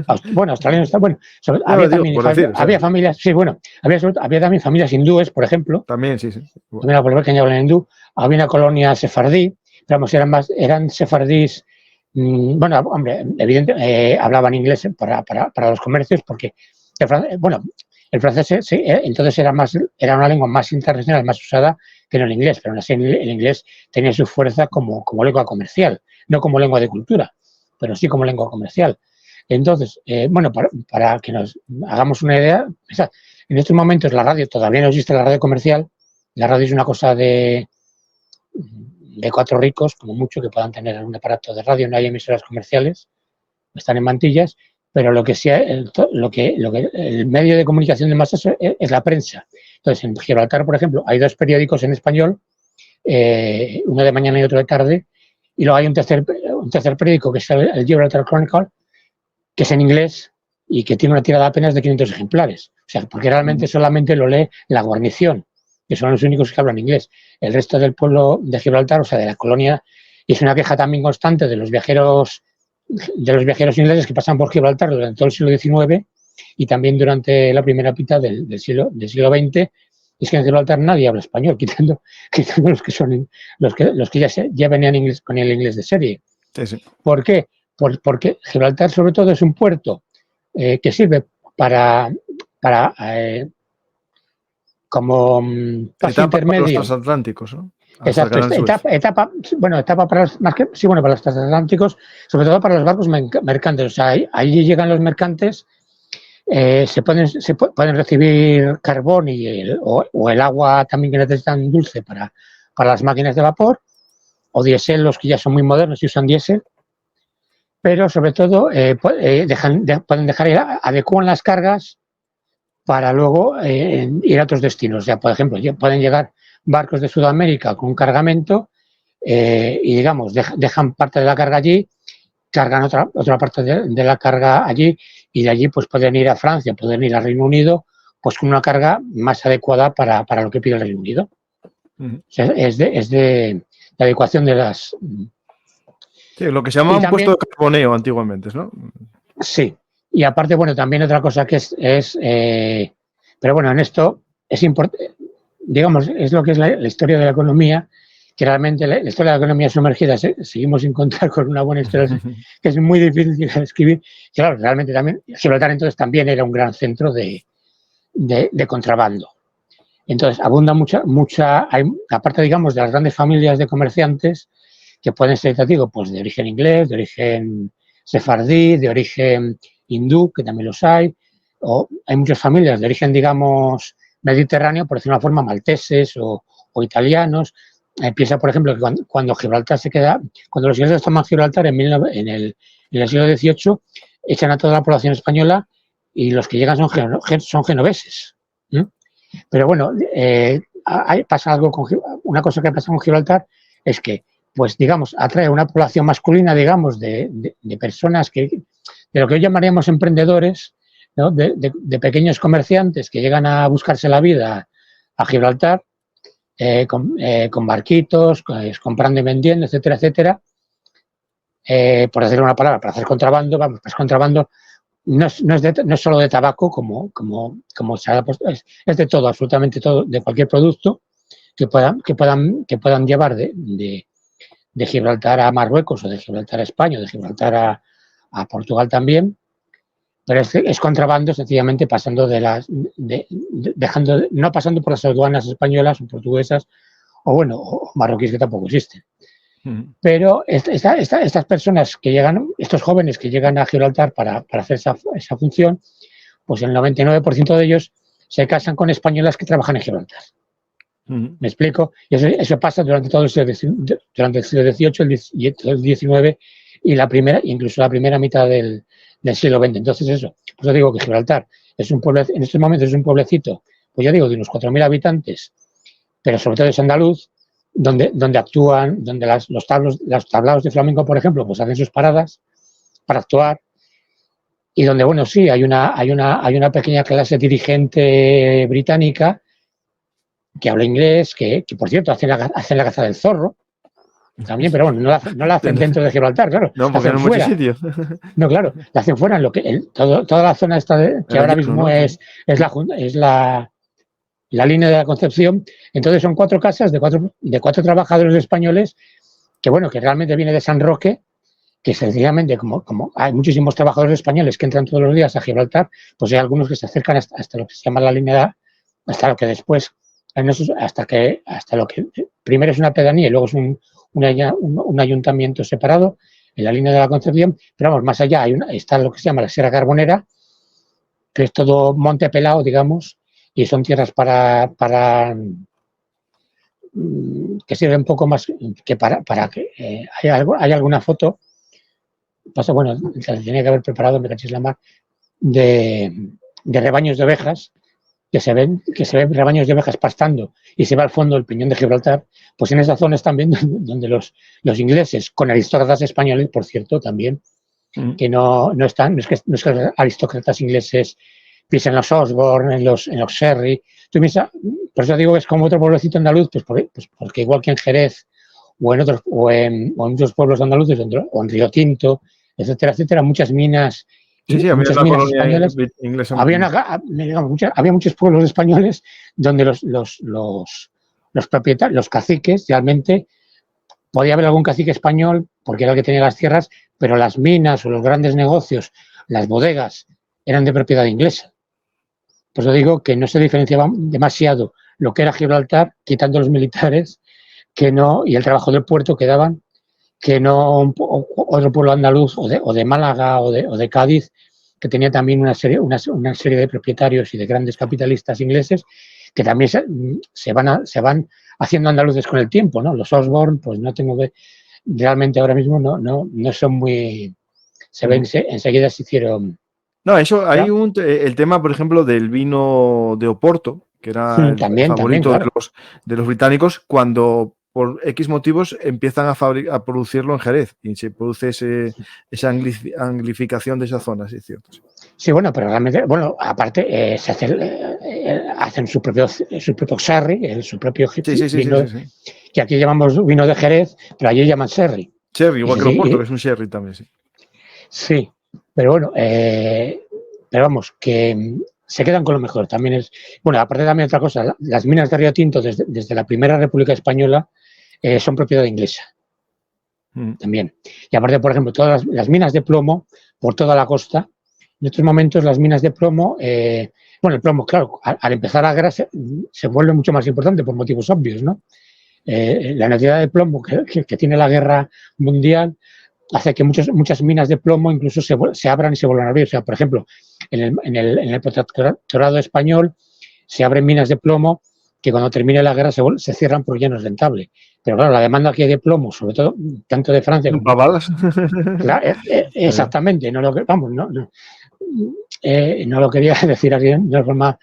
S2: australianos, bueno, había familias, sí, bueno, había también familias hindúes, por ejemplo.
S1: También, sí.
S2: Bueno. Había una población que hablan hindú, había una colonia sefardí, pero vamos, eran sefardís, bueno, hombre, evidentemente hablaban inglés para los comercios, porque el francés sí, entonces era una lengua más internacional, más usada que no el inglés, pero aún así el inglés tenía su fuerza como lengua comercial, no como lengua de cultura, pero sí como lengua comercial. Entonces, bueno, para que nos hagamos una idea, en estos momentos la radio, todavía no existe la radio comercial. La radio es una cosa de 4 ricos, como mucho, que puedan tener un aparato de radio. No hay emisoras comerciales, están en mantillas, pero lo que sí, el medio de comunicación de masas es la prensa. Entonces, en Gibraltar, por ejemplo, hay 2 periódicos en español, uno de mañana y otro de tarde, y luego hay un tercer periódico, que es el Gibraltar Chronicle, que es en inglés y que tiene una tirada apenas de 500 ejemplares. O sea, porque realmente solamente lo lee la guarnición, que son los únicos que hablan inglés. El resto del pueblo de Gibraltar, o sea, de la colonia, y es una queja también constante de los viajeros ingleses que pasan por Gibraltar durante todo el siglo XIX y también durante la primera mitad del siglo XX, es que en Gibraltar nadie habla español, quitando los que ya venían con el inglés de serie.
S1: Sí.
S2: ¿Por qué? Porque Gibraltar, sobre todo, es un puerto que sirve como paso intermedio.
S1: Para los transatlánticos, ¿no?
S2: Exacto, etapa para los para los transatlánticos, sobre todo para los barcos mercantes. O sea, allí llegan los mercantes pueden recibir carbón o el agua también que necesitan dulce para las máquinas de vapor, o diésel, los que ya son muy modernos y usan diésel, pero sobre todo pueden dejar adecuan las cargas para luego ir a otros destinos. O sea, por ejemplo, pueden llegar barcos de Sudamérica con un cargamento y, digamos, dejan parte de la carga allí, cargan otra parte de la carga allí y de allí pues pueden ir a Francia, pueden ir al Reino Unido, pues con una carga más adecuada para lo que pide el Reino Unido. O sea, es de adecuación de las...
S1: Sí, lo que se llama un puesto de carboneo antiguamente, ¿no?
S2: Sí, y aparte, bueno, también otra cosa que pero bueno, en esto es importante, digamos, es lo que es la historia de la economía, que realmente la historia de la economía sumergida seguimos sin contar con una buena historia, que es muy difícil de escribir. Claro, realmente también, Gibraltar entonces también era un gran centro de contrabando. Entonces, abunda aparte, digamos, de las grandes familias de comerciantes, que pueden ser, te digo, pues de origen inglés, de origen sefardí, de origen hindú, que también los hay, o hay muchas familias de origen, digamos, mediterráneo, por decirlo de una forma, malteses o italianos. Piensa, por ejemplo, que cuando Gibraltar cuando los ingleses toman Gibraltar en el siglo XVIII, echan a toda la población española y los que llegan son genoveses. Pero bueno, pasa algo una cosa que pasa con Gibraltar es que, pues digamos, atrae una población masculina, digamos, de personas de lo que hoy llamaríamos emprendedores, ¿no? de pequeños comerciantes que llegan a buscarse la vida a Gibraltar con barquitos, comprando y vendiendo, etcétera, etcétera. Por decir una palabra, para hacer contrabando, vamos, pues contrabando no es solo de tabaco, como se ha puesto, es de todo, absolutamente todo, de cualquier producto que puedan llevar de Gibraltar a Marruecos, o de Gibraltar a España, o de Gibraltar a Portugal también, pero es contrabando sencillamente pasando no pasando por las aduanas españolas o portuguesas, o marroquíes, que tampoco existen. Pero estas personas que llegan, estos jóvenes que llegan a Gibraltar para hacer esa función, pues el 99% de ellos se casan con españolas que trabajan en Gibraltar. ¿Me explico? Y eso pasa durante todo el siglo XVIII, el XIX y incluso la primera mitad del siglo XX. Entonces eso, pues yo digo que Gibraltar es un pueblo, en estos momentos es un pueblecito, pues yo digo, de unos 4.000 habitantes, pero sobre todo es andaluz, donde actúan, donde los tablaos de flamenco, por ejemplo, pues hacen sus paradas para actuar, y donde, bueno, sí, hay una pequeña clase dirigente británica que habla inglés, que por cierto, hacen la caza del zorro también, pero bueno, no la hacen dentro de Gibraltar, claro.
S1: No, porque no hay mucho sitio.
S2: No, claro, la hacen fuera, toda la zona esta que ahora mismo es la línea de la Concepción. Entonces son 4 casas de cuatro trabajadores españoles que, bueno, que realmente viene de San Roque, que sencillamente, como hay muchísimos trabajadores españoles que entran todos los días a Gibraltar, pues hay algunos que se acercan hasta lo que se llama la línea, hasta lo que después, hasta lo que primero es una pedanía y luego es un ayuntamiento separado en la línea de la Concepción, pero vamos, más allá está lo que se llama la Sierra Carbonera, que es todo monte pelado, digamos, y son tierras que sirven un poco más que para que hay alguna foto, bueno, se tenía que haber preparado, me cachis la mar, de rebaños de ovejas, que se ven rebaños de ovejas pastando y se va al fondo el Peñón de Gibraltar, pues en esas zonas también donde los ingleses, con aristócratas españoles, por cierto, también, que no están, no es que los aristócratas ingleses piensen en los Osborne, en los Sherry. Por eso digo que es como otro pueblecito andaluz, pues porque igual que en Jerez o en muchos pueblos andaluces, o en Río Tinto, etcétera, etcétera, muchas minas.
S1: Sí,
S2: muchas minas españolas. Había muchos pueblos españoles donde los propietarios, los caciques, realmente podía haber algún cacique español porque era el que tenía las tierras, pero las minas o los grandes negocios, las bodegas, eran de propiedad inglesa. Por eso digo que no se diferenciaba demasiado lo que era Gibraltar, quitando los militares, y el trabajo del puerto que daban, que no otro pueblo andaluz o de Málaga o de Cádiz, que tenía también una serie de propietarios y de grandes capitalistas ingleses que también se van haciendo andaluces con el tiempo, ¿no? Los Osborne, pues no tengo que... Realmente ahora mismo no son muy... Se ven, enseguida se hicieron...
S1: No, eso,
S2: ¿ya?
S1: hay el tema, por ejemplo, del vino de Oporto, que era el favorito
S2: claro.
S1: de los británicos, cuando por X motivos empiezan a producirlo en Jerez y se produce esa anglificación de esa zona, sí, es cierto. Sí.
S2: Sí, bueno, pero realmente, bueno, aparte hacen su propio sherry, su propio vino, que aquí llamamos vino de Jerez, pero allí llaman sherry.
S1: Sherry, igual que Oporto, que es un sherry también, sí.
S2: Sí, pero bueno, pero vamos, que se quedan con lo mejor. También es, bueno, aparte también otra cosa, las minas de Río Tinto desde la primera República Española son propiedad inglesa. También. Y aparte, por ejemplo, todas las minas de plomo por toda la costa. En estos momentos las minas de plomo, bueno, el plomo, claro, al empezar la guerra se vuelve mucho más importante por motivos obvios, ¿no? La necesidad de plomo que tiene la guerra mundial hace que muchas minas de plomo incluso se abran y se vuelvan a abrir. O sea, por ejemplo, en el protectorado español se abren minas de plomo que cuando termine la guerra se cierran porque ya no es rentable. Pero claro, la demanda que hay de plomo, sobre todo tanto de Francia como...
S1: ¿Babadas?
S2: Claro, exactamente, no lo que, vamos, no lo quería decir así de forma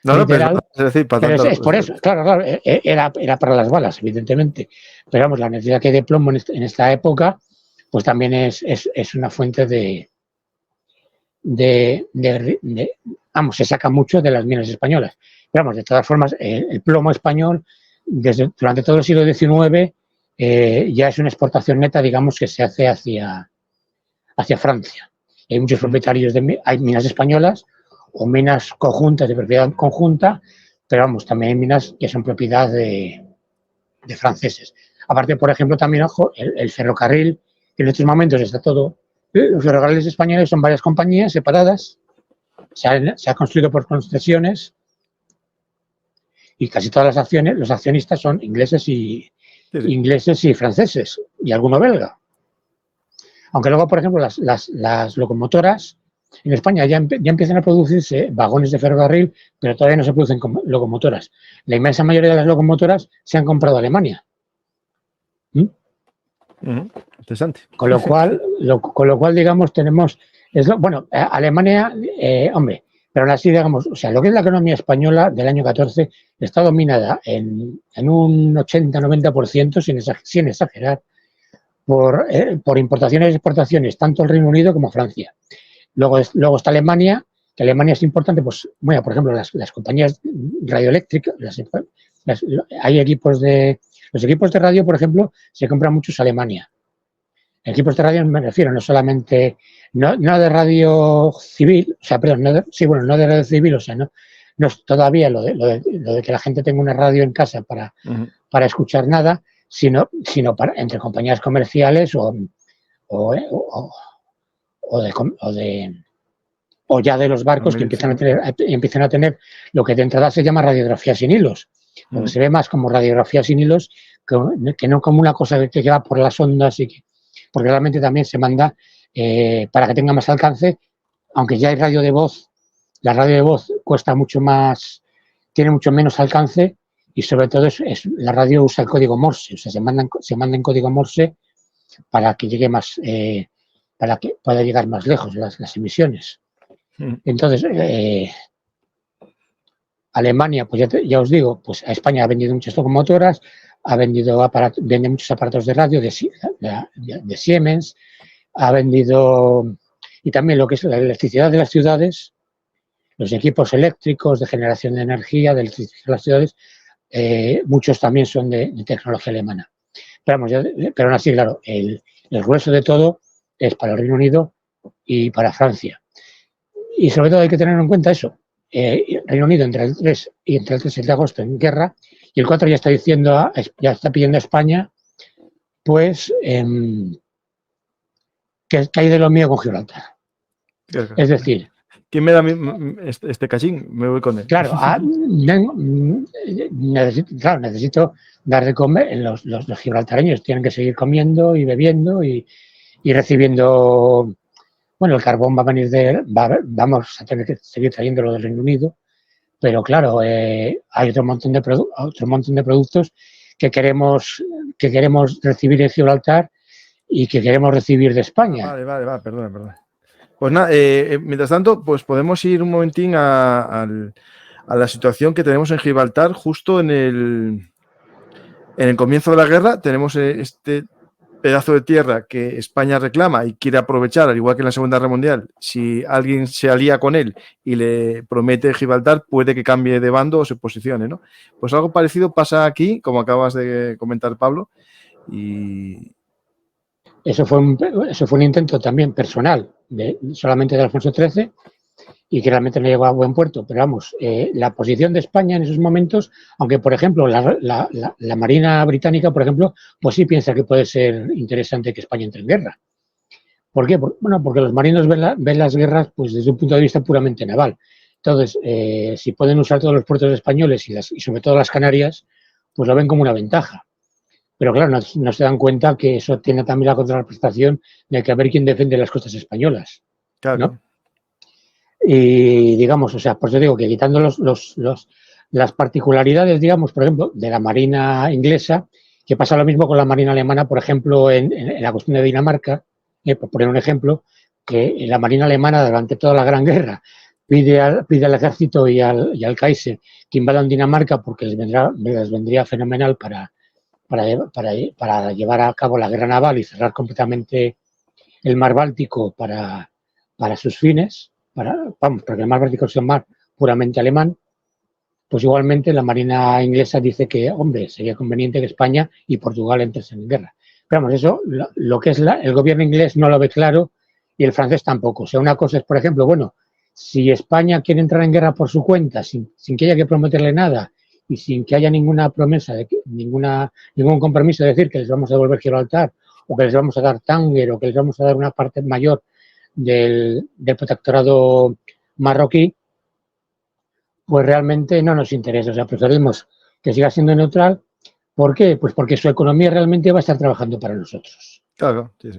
S2: literal,
S1: pero
S2: es por eso, claro, era para las balas, evidentemente, pero vamos, la necesidad que hay de plomo en esta época, pues también es una fuente vamos, se saca mucho de las minas españolas, pero vamos, de todas formas, el plomo español, durante todo el siglo XIX, ya es una exportación neta, digamos, que se hace hacia Francia. Hay muchos propietarios hay minas españolas o minas conjuntas de propiedad conjunta, pero vamos, también hay minas que son propiedad de franceses. Aparte, por ejemplo, también, ojo, el ferrocarril, que en estos momentos está todo... Los ferrocarriles españoles son varias compañías separadas, se ha construido por concesiones y casi todas los accionistas son ingleses y franceses y alguno belga. Aunque luego, por ejemplo, las locomotoras, en España ya empiezan a producirse vagones de ferrocarril, pero todavía no se producen locomotoras. La inmensa mayoría de las locomotoras se han comprado a Alemania.
S1: Interesante.
S2: Con lo cual, digamos, tenemos... bueno, Alemania, hombre, pero aún así, digamos, o sea, lo que es la economía española del año 14 está dominada en un 80-90%, sin exagerar, por importaciones y exportaciones, tanto el Reino Unido como Francia. Luego está Alemania, que Alemania es importante, pues, bueno, por ejemplo, las compañías radioeléctricas, hay equipos los equipos de radio, por ejemplo, se compran muchos en Alemania. Equipos de radio me refiero, no solamente, no de radio civil, o sea, perdón, no de radio civil, o sea, no es todavía lo de que la gente tenga una radio en casa para escuchar nada, sino entre compañías comerciales o ya de los barcos que empiezan a tener lo que de entrada se llama radiografía sin hilos, porque se ve más como radiografía sin hilos que no como una cosa que va por las ondas porque realmente también se manda para que tenga más alcance, aunque ya hay radio de voz, la radio de voz cuesta mucho más, tiene mucho menos alcance y sobre todo la radio usa el código Morse, o sea, se manda en código Morse para que llegue más, para que pueda llegar más lejos las emisiones. Entonces, Alemania, pues ya os digo, pues a España ha vendido muchas locomotoras, vende muchos aparatos de radio de Siemens, ha vendido, y también lo que es la electricidad de las ciudades, los equipos eléctricos de generación de energía de electricidad de las ciudades, muchos también son de tecnología alemana. Pero aún así, claro, el grueso de todo es para el Reino Unido y para Francia. Y sobre todo hay que tener en cuenta eso. Reino Unido entre el 3 y el 7 de agosto en guerra, y el 4 ya está pidiendo a España, pues, que hay de lo mío con Gibraltar. Es decir...
S1: ¿Quién me da este cachín? Me voy con él.
S2: Claro, necesito dar de comer. Los gibraltareños tienen que seguir comiendo y bebiendo y recibiendo Bueno, el carbón va a venir vamos a tener que seguir trayéndolo del Reino Unido, pero claro, hay otro montón de productos que queremos recibir de Gibraltar y que queremos recibir de España.
S1: Vale, perdona. Pues nada, mientras tanto, pues podemos ir un momentín a la situación que tenemos en Gibraltar justo en el comienzo de la guerra. Tenemos este pedazo de tierra que España reclama y quiere aprovechar, al igual que en la Segunda Guerra Mundial. Si alguien se alía con él y le promete Gibraltar, puede que cambie de bando o se posicione, ¿no? Pues algo parecido pasa aquí, como acabas de comentar, Pablo, y...
S2: Eso fue un intento también personal, solamente de Alfonso XIII, y que realmente no llegó a buen puerto. Pero vamos, la posición de España en esos momentos, aunque por ejemplo la Marina Británica, por ejemplo, pues sí piensa que puede ser interesante que España entre en guerra. ¿Por qué? Bueno, porque los marinos ven las guerras pues desde un punto de vista puramente naval. Entonces, si pueden usar todos los puertos españoles y sobre todo las Canarias, pues lo ven como una ventaja. Pero claro, no se dan cuenta que eso tiene también la contraprestación de que a ver quién defiende las costas españolas.
S1: Claro.
S2: ¿No? Y digamos, o sea, por eso digo que quitando las particularidades, digamos, por ejemplo, de la Marina inglesa, que pasa lo mismo con la Marina alemana, por ejemplo, en la cuestión de Dinamarca, por poner un ejemplo, que la Marina alemana durante toda la Gran Guerra pide al ejército y al Kaiser que invadan Dinamarca porque les vendría fenomenal para llevar a cabo la guerra naval y cerrar completamente el mar Báltico para sus fines, porque el mar Báltico es un mar puramente alemán. Pues igualmente la Marina inglesa dice que, hombre, sería conveniente que España y Portugal entresen en guerra. Pero vamos, eso, lo que es el gobierno inglés no lo ve claro y el francés tampoco. O sea, una cosa es, por ejemplo, bueno, si España quiere entrar en guerra por su cuenta, sin que haya que prometerle nada y sin que haya ninguna promesa, ningún compromiso de decir que les vamos a devolver Gibraltar o que les vamos a dar Tánger o que les vamos a dar una parte mayor del protectorado marroquí, pues realmente no nos interesa. O sea, preferimos que siga siendo neutral. ¿Por qué? Pues porque su economía realmente va a estar trabajando para nosotros.
S1: Claro, sí.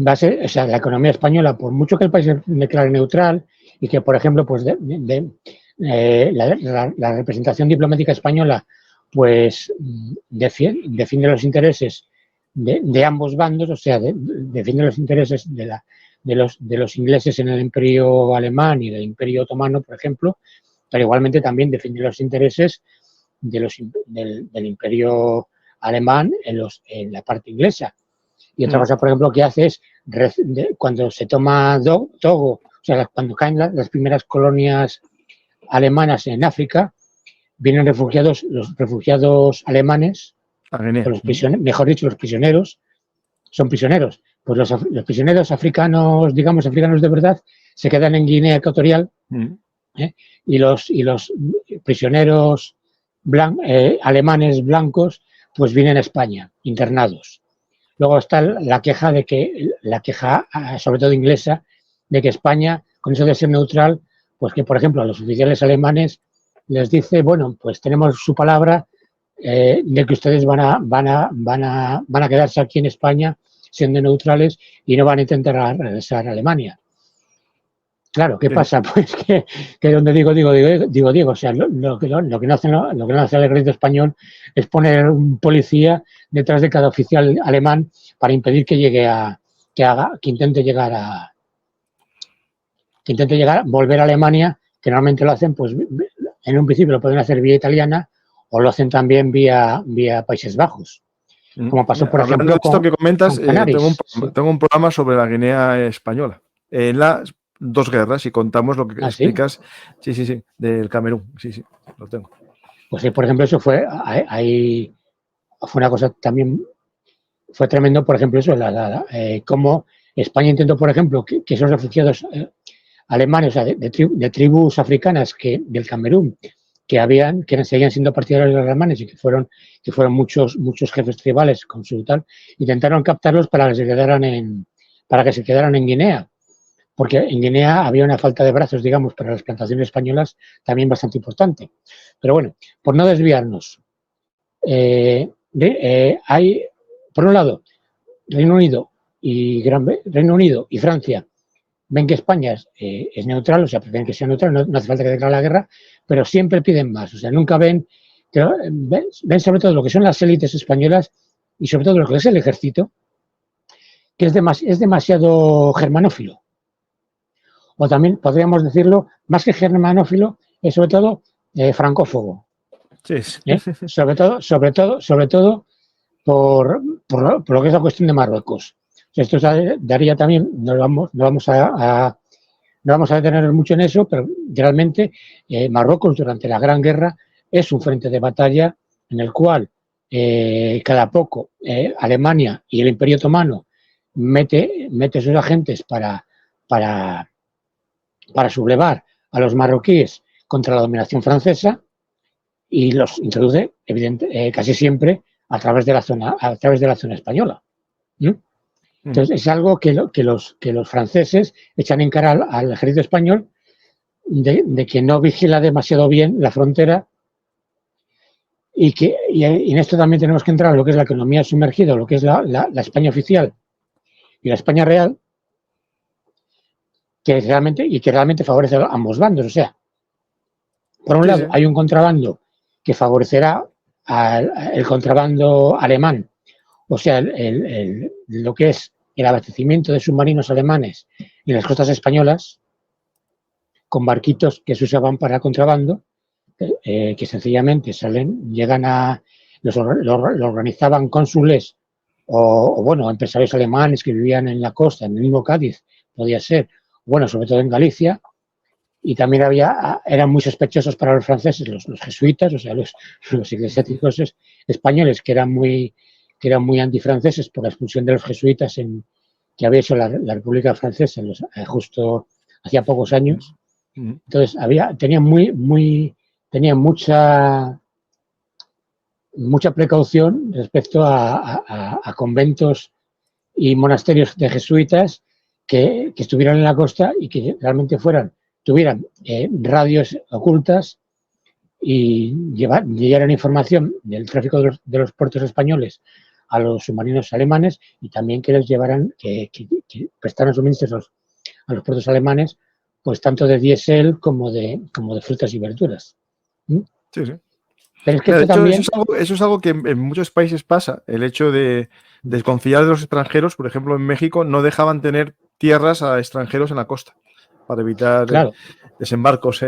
S2: Va a ser, o sea, la economía española, por mucho que el país se declare neutral y que, por ejemplo, pues la representación diplomática española pues defiende los intereses de ambos bandos, o sea, defiende los intereses de los ingleses en el Imperio Alemán y del Imperio Otomano, por ejemplo, pero igualmente también defiende los intereses del Imperio Alemán en la parte inglesa. Y otra cosa, por ejemplo, que hace es, cuando se toma Togo, o sea, cuando caen las primeras colonias alemanas en África, vienen los refugiados alemanes, mejor dicho, los prisioneros, son prisioneros. Pues los prisioneros africanos, digamos, africanos de verdad, se quedan en Guinea Ecuatorial, y los prisioneros alemanes blancos, pues vienen a España, internados. Luego está la queja, sobre todo inglesa, de que España, con eso de ser neutral, pues que, por ejemplo, a los oficiales alemanes les dice, bueno, pues tenemos su palabra de que ustedes van a quedarse aquí en España siendo neutrales y no van a intentar regresar a Alemania. Claro, ¿qué pasa? Pues que donde digo, o sea, lo que no hace el ejército español es poner un policía detrás de cada oficial alemán para impedir que intente volver a Alemania, que normalmente lo hacen, pues en un principio lo pueden hacer vía italiana o lo hacen también vía Países Bajos. Como pasó, por ejemplo,
S1: con esto que comentas,
S2: con
S1: tengo un programa sobre la Guinea española. En las dos guerras, y contamos lo que explicas. Sí, del Camerún. Sí, lo tengo.
S2: Pues sí, por ejemplo, eso fue una cosa también, fue tremendo, por ejemplo, eso, cómo España intentó, por ejemplo, que esos refugiados alemanes, o sea, de tribus africanas del Camerún, que seguían siendo partidarios de los alemanes y que fueron muchos jefes tribales con su tal, intentaron captarlos para que se quedaran en Guinea, porque en Guinea había una falta de brazos, digamos, para las plantaciones españolas también bastante importante. Pero bueno, por no desviarnos, por un lado, Reino Unido y Francia ven que España es neutral, o sea, prefieren que sea neutral, no hace falta que declare la guerra, pero siempre piden más, o sea, nunca ven sobre todo lo que son las élites españolas y sobre todo lo que es el ejército, que es demasiado germanófilo. O también podríamos decirlo, más que germanófilo, es sobre todo francófobo.
S1: Sí.
S2: Sobre todo por lo que es la cuestión de Marruecos. Esto daría también, no vamos a detenernos mucho en eso, pero realmente Marruecos durante la Gran Guerra es un frente de batalla en el cual cada poco Alemania y el Imperio Otomano mete sus agentes para sublevar a los marroquíes contra la dominación francesa y los introduce casi siempre a través de la zona española. Entonces es algo que los franceses echan en cara al ejército español de que no vigila demasiado bien la frontera y en esto también tenemos que entrar en lo que es la economía sumergida, lo que es la España oficial y la España real, que realmente favorece a ambos bandos. O sea, por un lado hay un contrabando que favorecerá el contrabando alemán, o sea, lo que es el abastecimiento de submarinos alemanes en las costas españolas, con barquitos que se usaban para contrabando, que sencillamente los organizaban cónsules o empresarios alemanes que vivían en la costa, en el mismo Cádiz, podía ser, bueno, sobre todo en Galicia, y también eran muy sospechosos para los franceses los jesuitas, o sea, los eclesiásticos españoles que eran muy antifranceses por la expulsión de los jesuitas que había hecho la República Francesa justo hacía pocos años. Entonces tenían mucha precaución respecto a conventos y monasterios de jesuitas que estuvieran en la costa y que realmente tuvieran radios ocultas y llevaran información del tráfico de los puertos españoles a los submarinos alemanes y también que les llevaran, que prestaran suministros a los puertos alemanes, pues tanto de diésel como de frutas y verduras.
S1: Sí.
S2: Pero es que esto también...
S1: eso es algo que en muchos países pasa, el hecho de desconfiar de los extranjeros. Por ejemplo, en México no dejaban tener tierras a extranjeros en la costa para evitar desembarcos.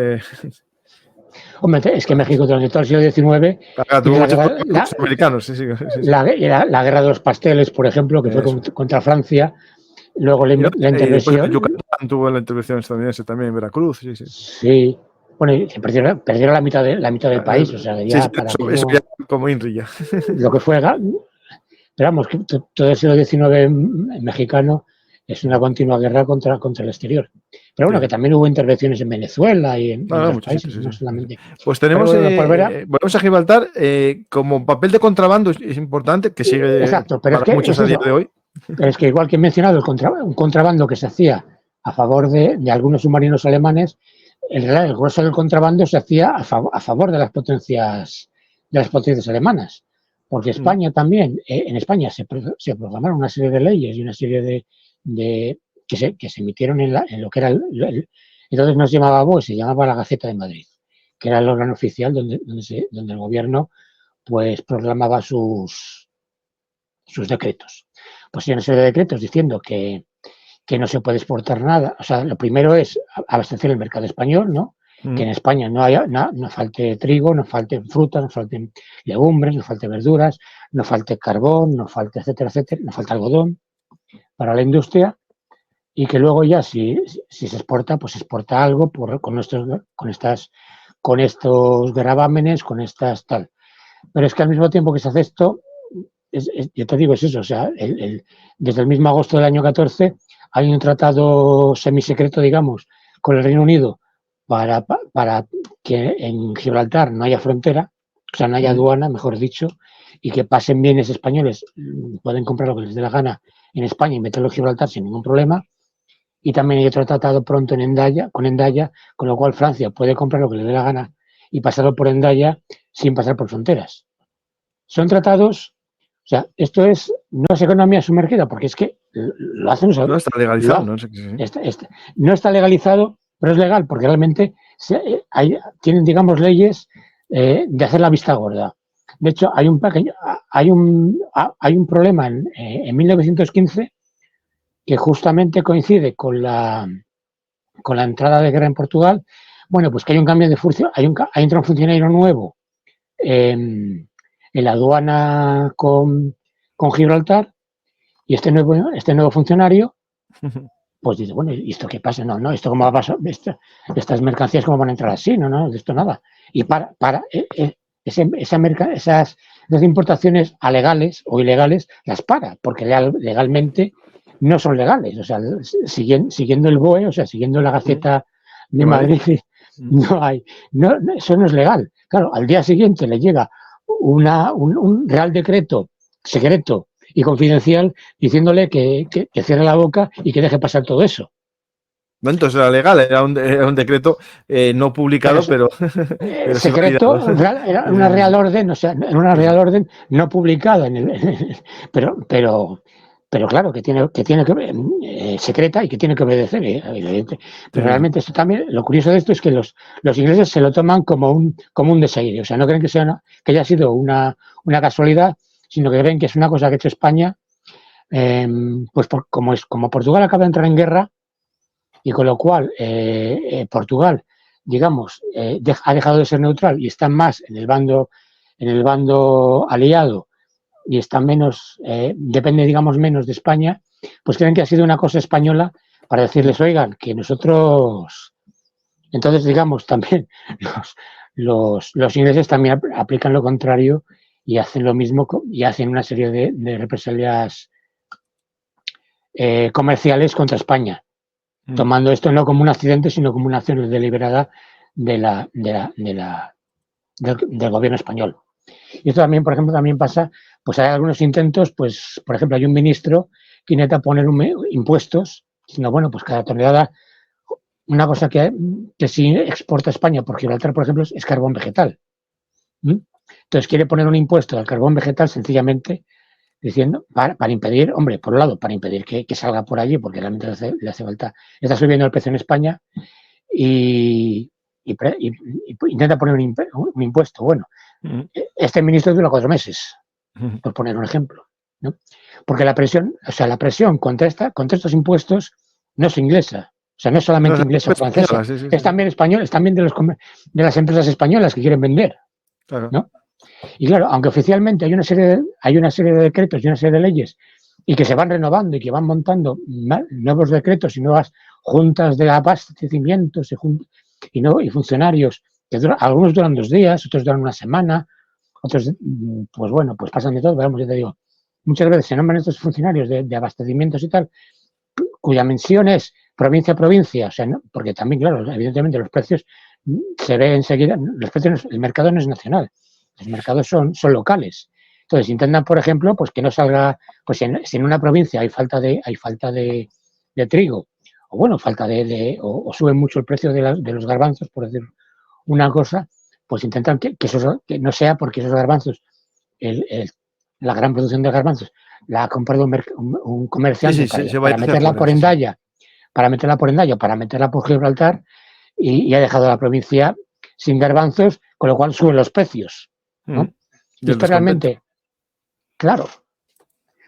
S2: Hombre, es que México durante todo el siglo XIX
S1: tuvo muchos americanos.
S2: La guerra de los pasteles, por ejemplo, que fue contra Francia. Luego la intervención.
S1: Yucatán tuvo la intervención estadounidense también, en Veracruz.
S2: Sí. Bueno, se perdieron la mitad del país. O sea, ya
S1: eso ya como INRI ya.
S2: Lo que fue. Pero vamos, que todo el siglo XIX mexicano es una continua guerra contra el exterior. Pero bueno, que también hubo intervenciones en Venezuela y en otros países, no solamente.
S1: Pues tenemos, volvemos a Gibraltar, como papel de contrabando es importante, que sigue
S2: pero
S1: para muchos a día de hoy.
S2: Pero es que igual que he mencionado, un contrabando que se hacía a favor de algunos submarinos alemanes, el grueso del contrabando se hacía a favor de las potencias alemanas. Porque España también, en España se proclamaron una serie de leyes y una serie que se emitieron en lo que era entonces no se llamaba BOE, se llamaba la Gaceta de Madrid, que era el órgano oficial donde el gobierno pues proclamaba sus decretos. Pues hay una serie de decretos diciendo que no se puede exportar nada. O sea, lo primero es abastecer el mercado español, ¿no? Que en España no falte trigo, no falte fruta, no falten legumbres, no falte verduras, no falte carbón, no falte etcétera, no falte algodón para la industria, y que luego ya si se exporta, pues se exporta algo con estos gravámenes, con estas tal. Pero es que al mismo tiempo que se hace esto, yo te digo, es eso, o sea, desde el mismo agosto del año 14 hay un tratado semisecreto, digamos, con el Reino Unido para que en Gibraltar no haya frontera, o sea, no haya aduana, mejor dicho, y que pasen bienes españoles, pueden comprar lo que les dé la gana en España y meterlo en Gibraltar sin ningún problema. Y también hay otro tratado pronto con Hendaya, con lo cual Francia puede comprar lo que le dé la gana y pasarlo por Hendaya sin pasar por fronteras. Son tratados O sea, esto no es economía sumergida, porque es que lo hacen...
S1: No está legalizado, no sé qué. Sí.
S2: No está legalizado, pero es legal, porque realmente tienen, digamos, leyes de hacer la vista gorda. De hecho, hay un problema en 1915 que justamente coincide con la entrada de guerra en Portugal. Bueno, pues que hay un cambio de función, entra un funcionario nuevo en la aduana con Gibraltar, y este nuevo funcionario pues dice, bueno, ¿y esto qué pasa? No, ¿esto cómo va a pasar? Estas mercancías cómo van a entrar así, no, de esto nada. Y esas importaciones alegales o ilegales las para, porque legalmente no son legales. O sea, siguiendo el BOE, o sea, siguiendo la Gaceta de Madrid, eso no es legal. Claro, al día siguiente le llega un Real Decreto secreto y confidencial diciéndole que cierre la boca y que deje pasar todo eso.
S1: No, entonces era legal, era un decreto no publicado, pero
S2: secreto,
S1: sí
S2: era una Real Orden, o sea, en una Real Orden no publicada, pero claro, que tiene que secreta y que tiene que obedecer, evidente. Pero realmente esto también, lo curioso de esto es que los ingleses se lo toman como un desaire, o sea, no creen que haya sido una casualidad, sino que creen que es una cosa que ha hecho España, pues como Portugal acaba de entrar en guerra, y con lo cual Portugal, digamos, ha dejado de ser neutral y está más en el bando aliado y está menos, depende, digamos, menos de España, pues creen que ha sido una cosa española para decirles, oigan, que nosotros... Entonces, digamos, también los ingleses también aplican lo contrario y hacen lo mismo y hacen una serie de represalias comerciales contra España, tomando esto no como un accidente, sino como una acción deliberada del gobierno español. Y esto también, por ejemplo, también pasa, pues hay algunos intentos, pues, por ejemplo, hay un ministro que intenta poner impuestos, diciendo, bueno, pues cada tonelada, una cosa que sí exporta España por Gibraltar, por ejemplo, es carbón vegetal. Entonces quiere poner un impuesto al carbón vegetal sencillamente diciendo, para impedir, hombre, por un lado, para impedir que salga por allí, porque realmente le hace falta, está subiendo el precio en España y intenta poner un impuesto. Bueno, este ministro dura 4 meses, por poner un ejemplo, ¿no? Porque la presión contra estos impuestos no es inglesa, o sea, no es solamente inglesa o francesa, es también español, es también de las empresas españolas que quieren vender, claro, ¿no? Y claro, aunque oficialmente hay una serie de decretos y una serie de leyes y que se van renovando y que van montando nuevos decretos y nuevas juntas de abastecimientos y funcionarios, que algunos duran 2 días, otros duran una semana, otros, pues bueno, pues pasan de todo, vamos, ya te digo, muchas veces se nombran estos funcionarios de abastecimientos y tal, cuya mención es provincia a provincia, o sea, ¿no? Porque también, claro, evidentemente los precios se ve enseguida, el mercado no es nacional. Los mercados son locales. Entonces intentan, por ejemplo, pues que no salga, pues si en una provincia hay falta de trigo, o bueno, o sube mucho el precio de los garbanzos, por decir una cosa, pues intentan que no sea porque esos garbanzos, la gran producción de garbanzos, la ha comprado un comerciante para meterla por Hendaya, para meterla por Gibraltar, y ha dejado a la provincia sin garbanzos, con lo cual suben los precios, ¿no? Y esto realmente, claro.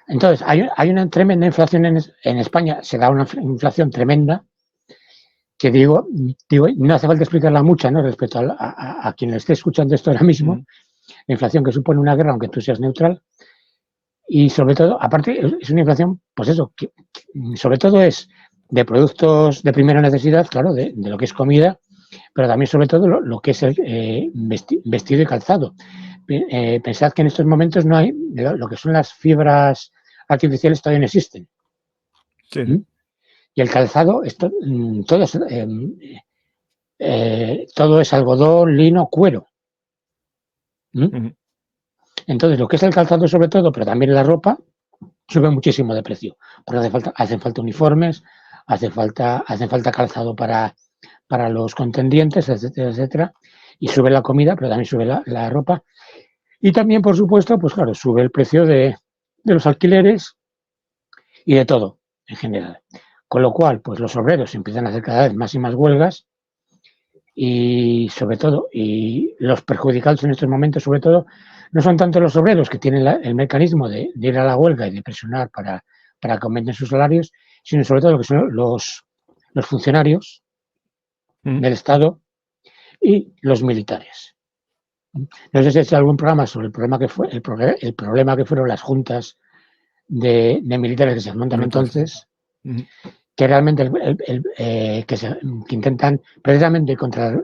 S2: Entonces, hay una tremenda inflación en España, se da una inflación tremenda, que digo, no hace falta explicarla mucho, ¿no? Respecto a quien le esté escuchando esto ahora mismo, la inflación que supone una guerra, aunque tú seas neutral, y sobre todo, aparte, es una inflación, pues eso, que sobre todo es de productos de primera necesidad, claro, de lo que es comida, pero también sobre todo lo que es el vestido y calzado. Pensad que en estos momentos no hay, lo que son las fibras artificiales todavía no existen.
S1: Sí.
S2: Y el calzado, todo es algodón, lino, cuero. Entonces, lo que es el calzado sobre todo, pero también la ropa, sube muchísimo de precio, porque hacen falta uniformes, hacen falta calzado para los contendientes, etcétera, etcétera, y sube la comida, pero también sube la ropa. Y también, por supuesto, pues claro, sube el precio de de los alquileres y de todo en general. Con lo cual, pues los obreros empiezan a hacer cada vez más y más huelgas y sobre todo, y los perjudicados en estos momentos sobre todo, no son tanto los obreros que tienen el mecanismo de ir a la huelga y de presionar para que aumenten sus salarios, sino sobre todo lo que son los funcionarios del Estado y los militares. No sé si has hecho algún programa sobre el problema que fue el problema que fueron las juntas de militares que se montan entonces, que realmente que intentan precisamente contra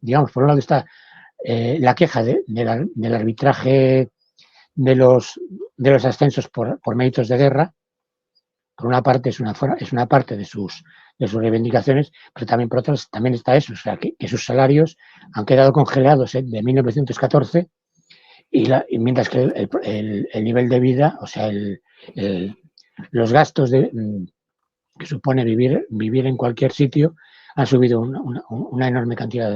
S2: digamos, por un lado está la queja del arbitraje de los ascensos por méritos de guerra. Por una parte es una parte de sus reivindicaciones, pero también por otras también está eso, o sea, que sus salarios han quedado congelados de 1914 y mientras que el nivel de vida, o sea, los gastos que supone vivir en cualquier sitio han subido una enorme cantidad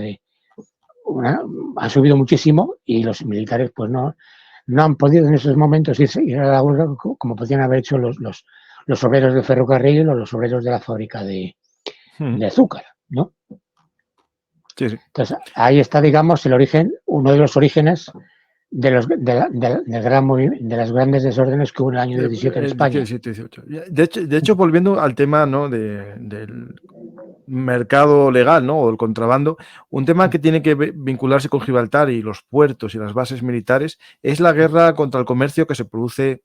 S2: han subido muchísimo y los militares pues no han podido en esos momentos ir a la huelga como podían haber hecho los obreros del ferrocarril o los obreros de la fábrica de azúcar, ¿no?
S1: Sí, sí.
S2: Entonces, ahí está, digamos, uno de los orígenes de las grandes desórdenes que hubo en el año 17 en España.
S1: 17, 18. De hecho, volviendo al tema, ¿no?, del mercado legal, ¿no?, o el contrabando, un tema que tiene que vincularse con Gibraltar y los puertos y las bases militares es la guerra contra el comercio que se produce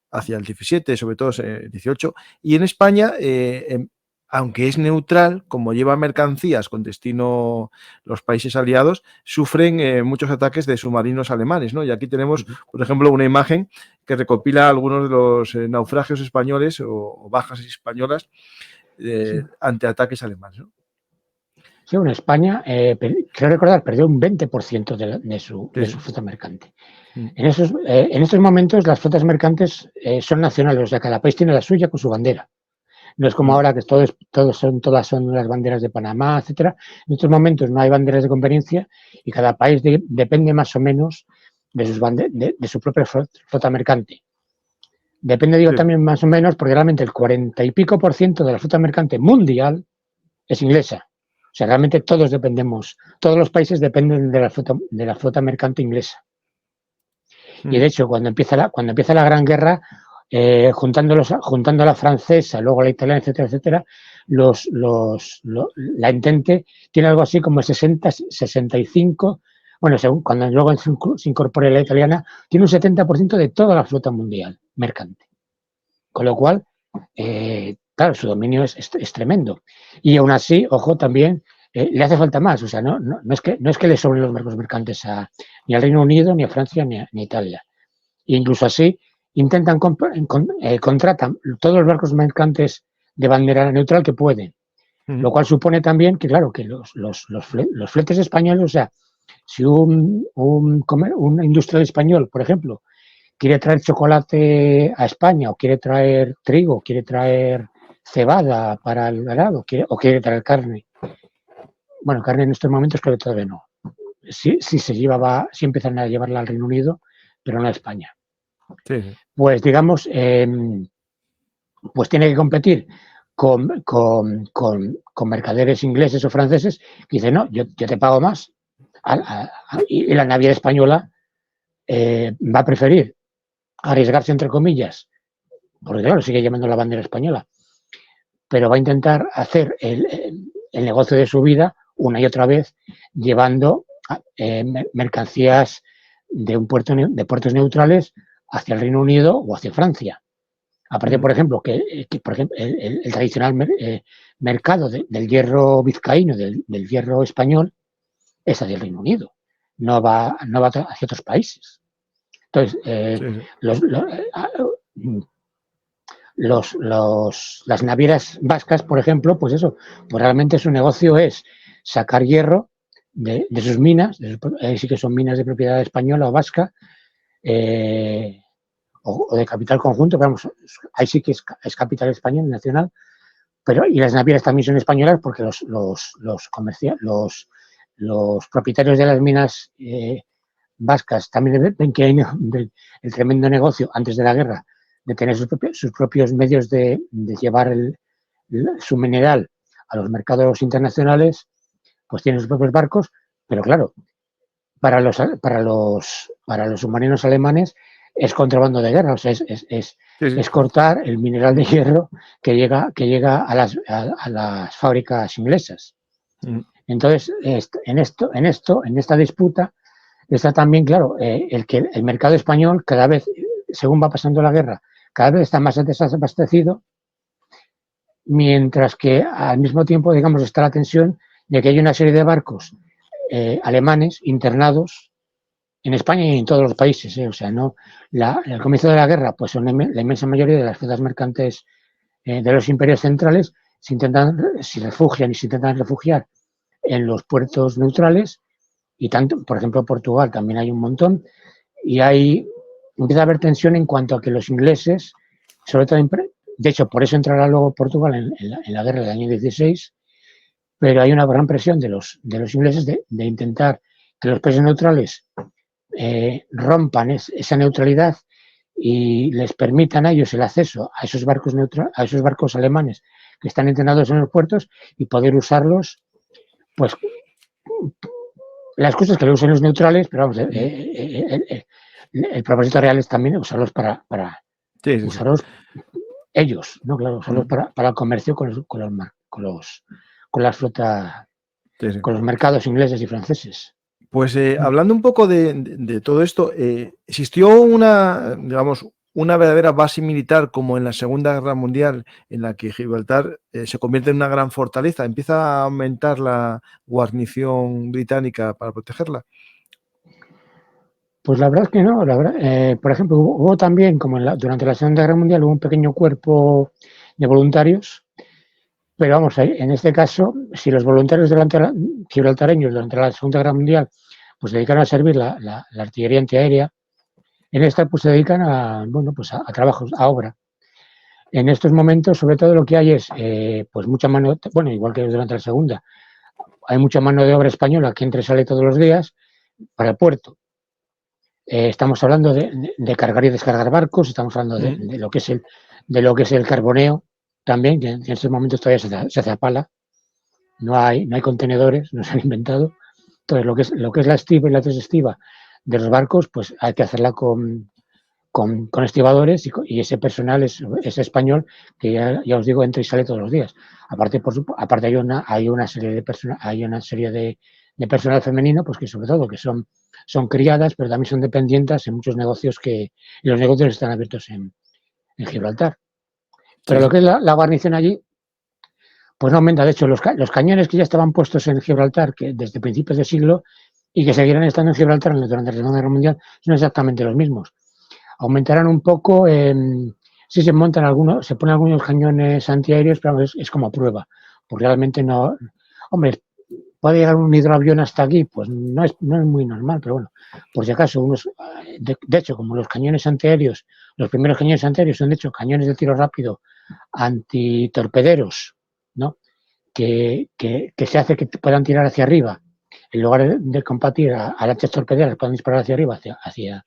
S1: hacia el 17, sobre todo el 18, y en España, aunque es neutral, como lleva mercancías con destino los países aliados, sufren muchos ataques de submarinos alemanes, ¿no? Y aquí tenemos, por ejemplo, una imagen que recopila algunos de los naufragios españoles o bajas españolas ante ataques alemanes, ¿no?
S2: Sí, bueno, España, creo recordar, perdió un 20% de su flota mercante. En estos momentos las flotas mercantes son nacionales, o sea, cada país tiene la suya con su bandera. No es como ahora que todas son las banderas de Panamá, etcétera. En estos momentos no hay banderas de conveniencia y cada país depende más o menos de su propia flota mercante. Depende, digo, también más o menos, porque realmente el 40 y pico % de la flota mercante mundial es inglesa. O sea, realmente todos los países dependen de la flota mercante inglesa. Y de hecho, cuando empieza la Gran Guerra, juntando a la francesa, luego a la italiana, etcétera, etcétera, la Entente tiene algo así como 65, bueno, cuando luego se incorpore la italiana, tiene un 70% de toda la flota mundial mercante. Con lo cual, claro, su dominio es tremendo. Y aún así, ojo, también le hace falta más. O sea, no es que le sobren los barcos mercantes ni al Reino Unido, ni a Francia, ni a Italia. E incluso así, contratan todos los barcos mercantes de bandera neutral que pueden. Lo cual supone también que, claro, que los fletes españoles, o sea, si un industrial español, por ejemplo, quiere traer chocolate a España, o quiere traer trigo, quiere traer cebada para el ganado, o quiere traer carne. Bueno, carne en estos momentos creo que todavía no. Sí empiezan a llevarla al Reino Unido, pero no a España.
S1: Sí.
S2: Pues digamos, pues tiene que competir con mercaderes ingleses o franceses que dicen, no, yo te pago más. Y la naviera española va a preferir arriesgarse, entre comillas, porque claro, sigue llamando la bandera española, pero va a intentar hacer el negocio de su vida una y otra vez, llevando mercancías de puertos neutrales hacia el Reino Unido o hacia Francia. Aparte, por ejemplo, que por ejemplo, el tradicional mercado del hierro vizcaíno, del hierro español, es hacia el Reino Unido, no va hacia otros países. Entonces, las navieras vascas, por ejemplo, pues eso, pues realmente su negocio es sacar hierro de sus minas, sí que son minas de propiedad española o vasca, o de capital conjunto, pero vamos, ahí sí que es capital español, nacional, y las navieras también son españolas porque los propietarios de las minas vascas también ven que hay el tremendo negocio antes de la guerra de tener sus propios medios de llevar su mineral a los mercados internacionales, pues tienen sus propios barcos, pero claro, para los submarinos alemanes es contrabando de guerra, o sea, es cortar el mineral de hierro que llega a las fábricas inglesas. Entonces, en esta disputa está también, claro, que el mercado español cada vez, según va pasando la guerra, cada vez está más desabastecido, mientras que al mismo tiempo, digamos, está la tensión de que hay una serie de barcos alemanes internados en España y en todos los países. O sea, no al comienzo de la guerra, pues la inmensa mayoría de las flotas mercantes de los imperios centrales se intentan refugiar en los puertos neutrales, y tanto, por ejemplo, Portugal también hay un montón, y empieza a haber tensión en cuanto a que los ingleses, sobre todo, de hecho, por eso entrará luego Portugal en la guerra del año 16, pero hay una gran presión de los ingleses de intentar que los países neutrales rompan esa neutralidad y les permitan a ellos el acceso a esos barcos alemanes que están entrenados en los puertos y poder usarlos, pues las cosas que lo usen los neutrales, pero vamos, el propósito real es también usarlos para usarlos ellos, ¿no? Claro, usarlos para el comercio con las flotas, con los mercados ingleses y franceses.
S1: Pues hablando un poco de todo esto, existió una verdadera base militar como en la Segunda Guerra Mundial, en la que Gibraltar se convierte en una gran fortaleza. ¿Empieza a aumentar la guarnición británica para protegerla?
S2: Pues la verdad es que no. Por ejemplo, hubo también, como durante la Segunda Guerra Mundial, hubo un pequeño cuerpo de voluntarios, pero vamos, en este caso, si los voluntarios gibraltareños durante la Segunda Guerra Mundial pues se dedicaron a servir la artillería antiaérea, en esta pues se dedican a trabajos, a obra. En estos momentos, sobre todo, lo que hay es pues mucha mano, igual que durante la Segunda, hay mucha mano de obra española que entra y sale todos los días para el puerto. Estamos hablando de cargar y descargar barcos, estamos hablando de lo que es el carboneo también, que en estos momentos todavía se hace a pala. No hay contenedores, no se han inventado. Entonces, lo que es la estiva y la desestiva de los barcos, pues hay que hacerla con estibadores, y ese personal es español, que ya os digo, entra y sale todos los días. Aparte hay una serie de personal femenino, pues que sobre todo que son criadas, pero también son dependientes en muchos negocios y los negocios están abiertos en Gibraltar. Pero lo que es la guarnición allí, pues no aumenta. De hecho, los cañones que ya estaban puestos en Gibraltar, que desde principios de siglo, y que seguirán estando en Gibraltar durante la Segunda Guerra Mundial, son exactamente los mismos. Aumentarán un poco, sí se ponen algunos cañones antiaéreos, pero es como prueba, porque realmente no. Hombre, puede llegar un hidroavión hasta aquí, pues no es muy normal, pero bueno, por si acaso, de hecho, como los cañones antiaéreos, los primeros cañones antiaéreos son de hecho cañones de tiro rápido antitorpederos, ¿no? Que se hace que puedan tirar hacia arriba, en lugar de combatir a lanchas torpederas, puedan disparar hacia arriba, hacia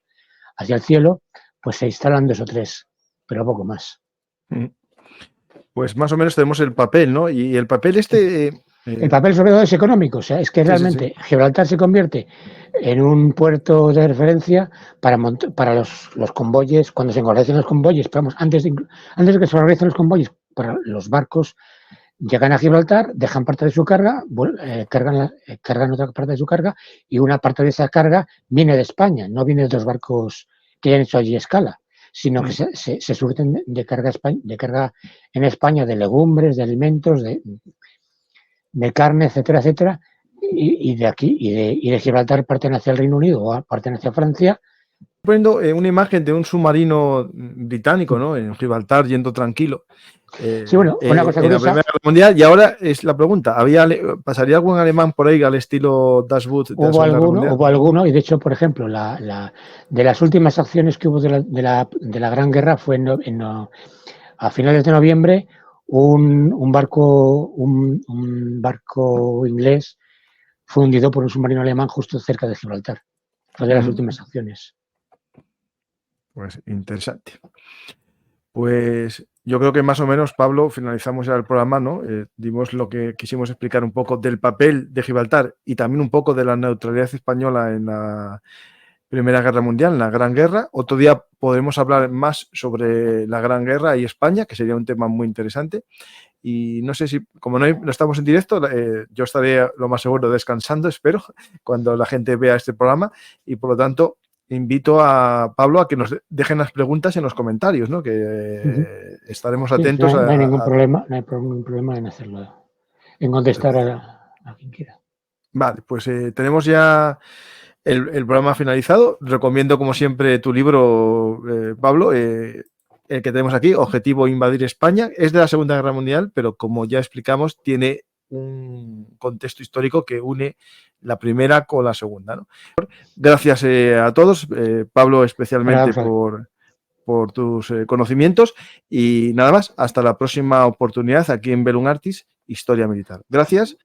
S2: el cielo, pues se instalan 2 o 3, pero poco más.
S1: Pues más o menos tenemos el papel, ¿no? Y el papel
S2: el papel sobre todo es económico, o sea, es que realmente Gibraltar se convierte en un puerto de referencia para los convoyes, cuando se organizan los convoyes, pero vamos, antes de que se organicen los convoyes, para los barcos llegan a Gibraltar, dejan parte de su carga, cargan otra parte de su carga, y una parte de esa carga viene de España, no viene de otros barcos que hayan hecho allí escala, sino que se surten de carga en España de legumbres, de alimentos, de carne, etcétera, etcétera, y de aquí, y de Gibraltar parten hacia el Reino Unido o parten hacia Francia.
S1: Poniendo una imagen de un submarino británico, ¿no? En Gibraltar, yendo tranquilo.
S2: Sí, bueno, una cosa curiosa.
S1: En la Primera Guerra Mundial, y ahora es la pregunta, ¿pasaría algún alemán por ahí al estilo Dashwood?
S2: Hubo alguno, y de hecho, por ejemplo, de las últimas acciones que hubo de la Gran Guerra fue a finales de noviembre, un barco inglés fue hundido por un submarino alemán justo cerca de Gibraltar. después de las últimas acciones.
S1: Pues interesante. Pues yo creo que más o menos, Pablo, finalizamos ya el programa, ¿no? Dimos lo que quisimos explicar un poco del papel de Gibraltar y también un poco de la neutralidad española en la Primera Guerra Mundial, en la Gran Guerra. Otro día podremos hablar más sobre la Gran Guerra y España, que sería un tema muy interesante. Y no sé si, como no estamos en directo, yo estaré lo más seguro descansando, espero, cuando la gente vea este programa. Y por lo tanto, invito a Pablo a que nos dejen las preguntas en los comentarios, ¿no? Que estaremos atentos.
S2: Sí, no hay ningún problema, no hay ningún problema en hacerlo, en contestar a quien quiera.
S1: Vale, pues tenemos ya el programa finalizado. Recomiendo, como siempre, tu libro, Pablo, el que tenemos aquí, Objetivo Invadir España. Es de la Segunda Guerra Mundial, pero como ya explicamos, tiene un contexto histórico que une la primera con la segunda, ¿no? Gracias a todos, Pablo, especialmente por tus conocimientos. Y nada más, hasta la próxima oportunidad aquí en Bellum Artis, Historia Militar. Gracias.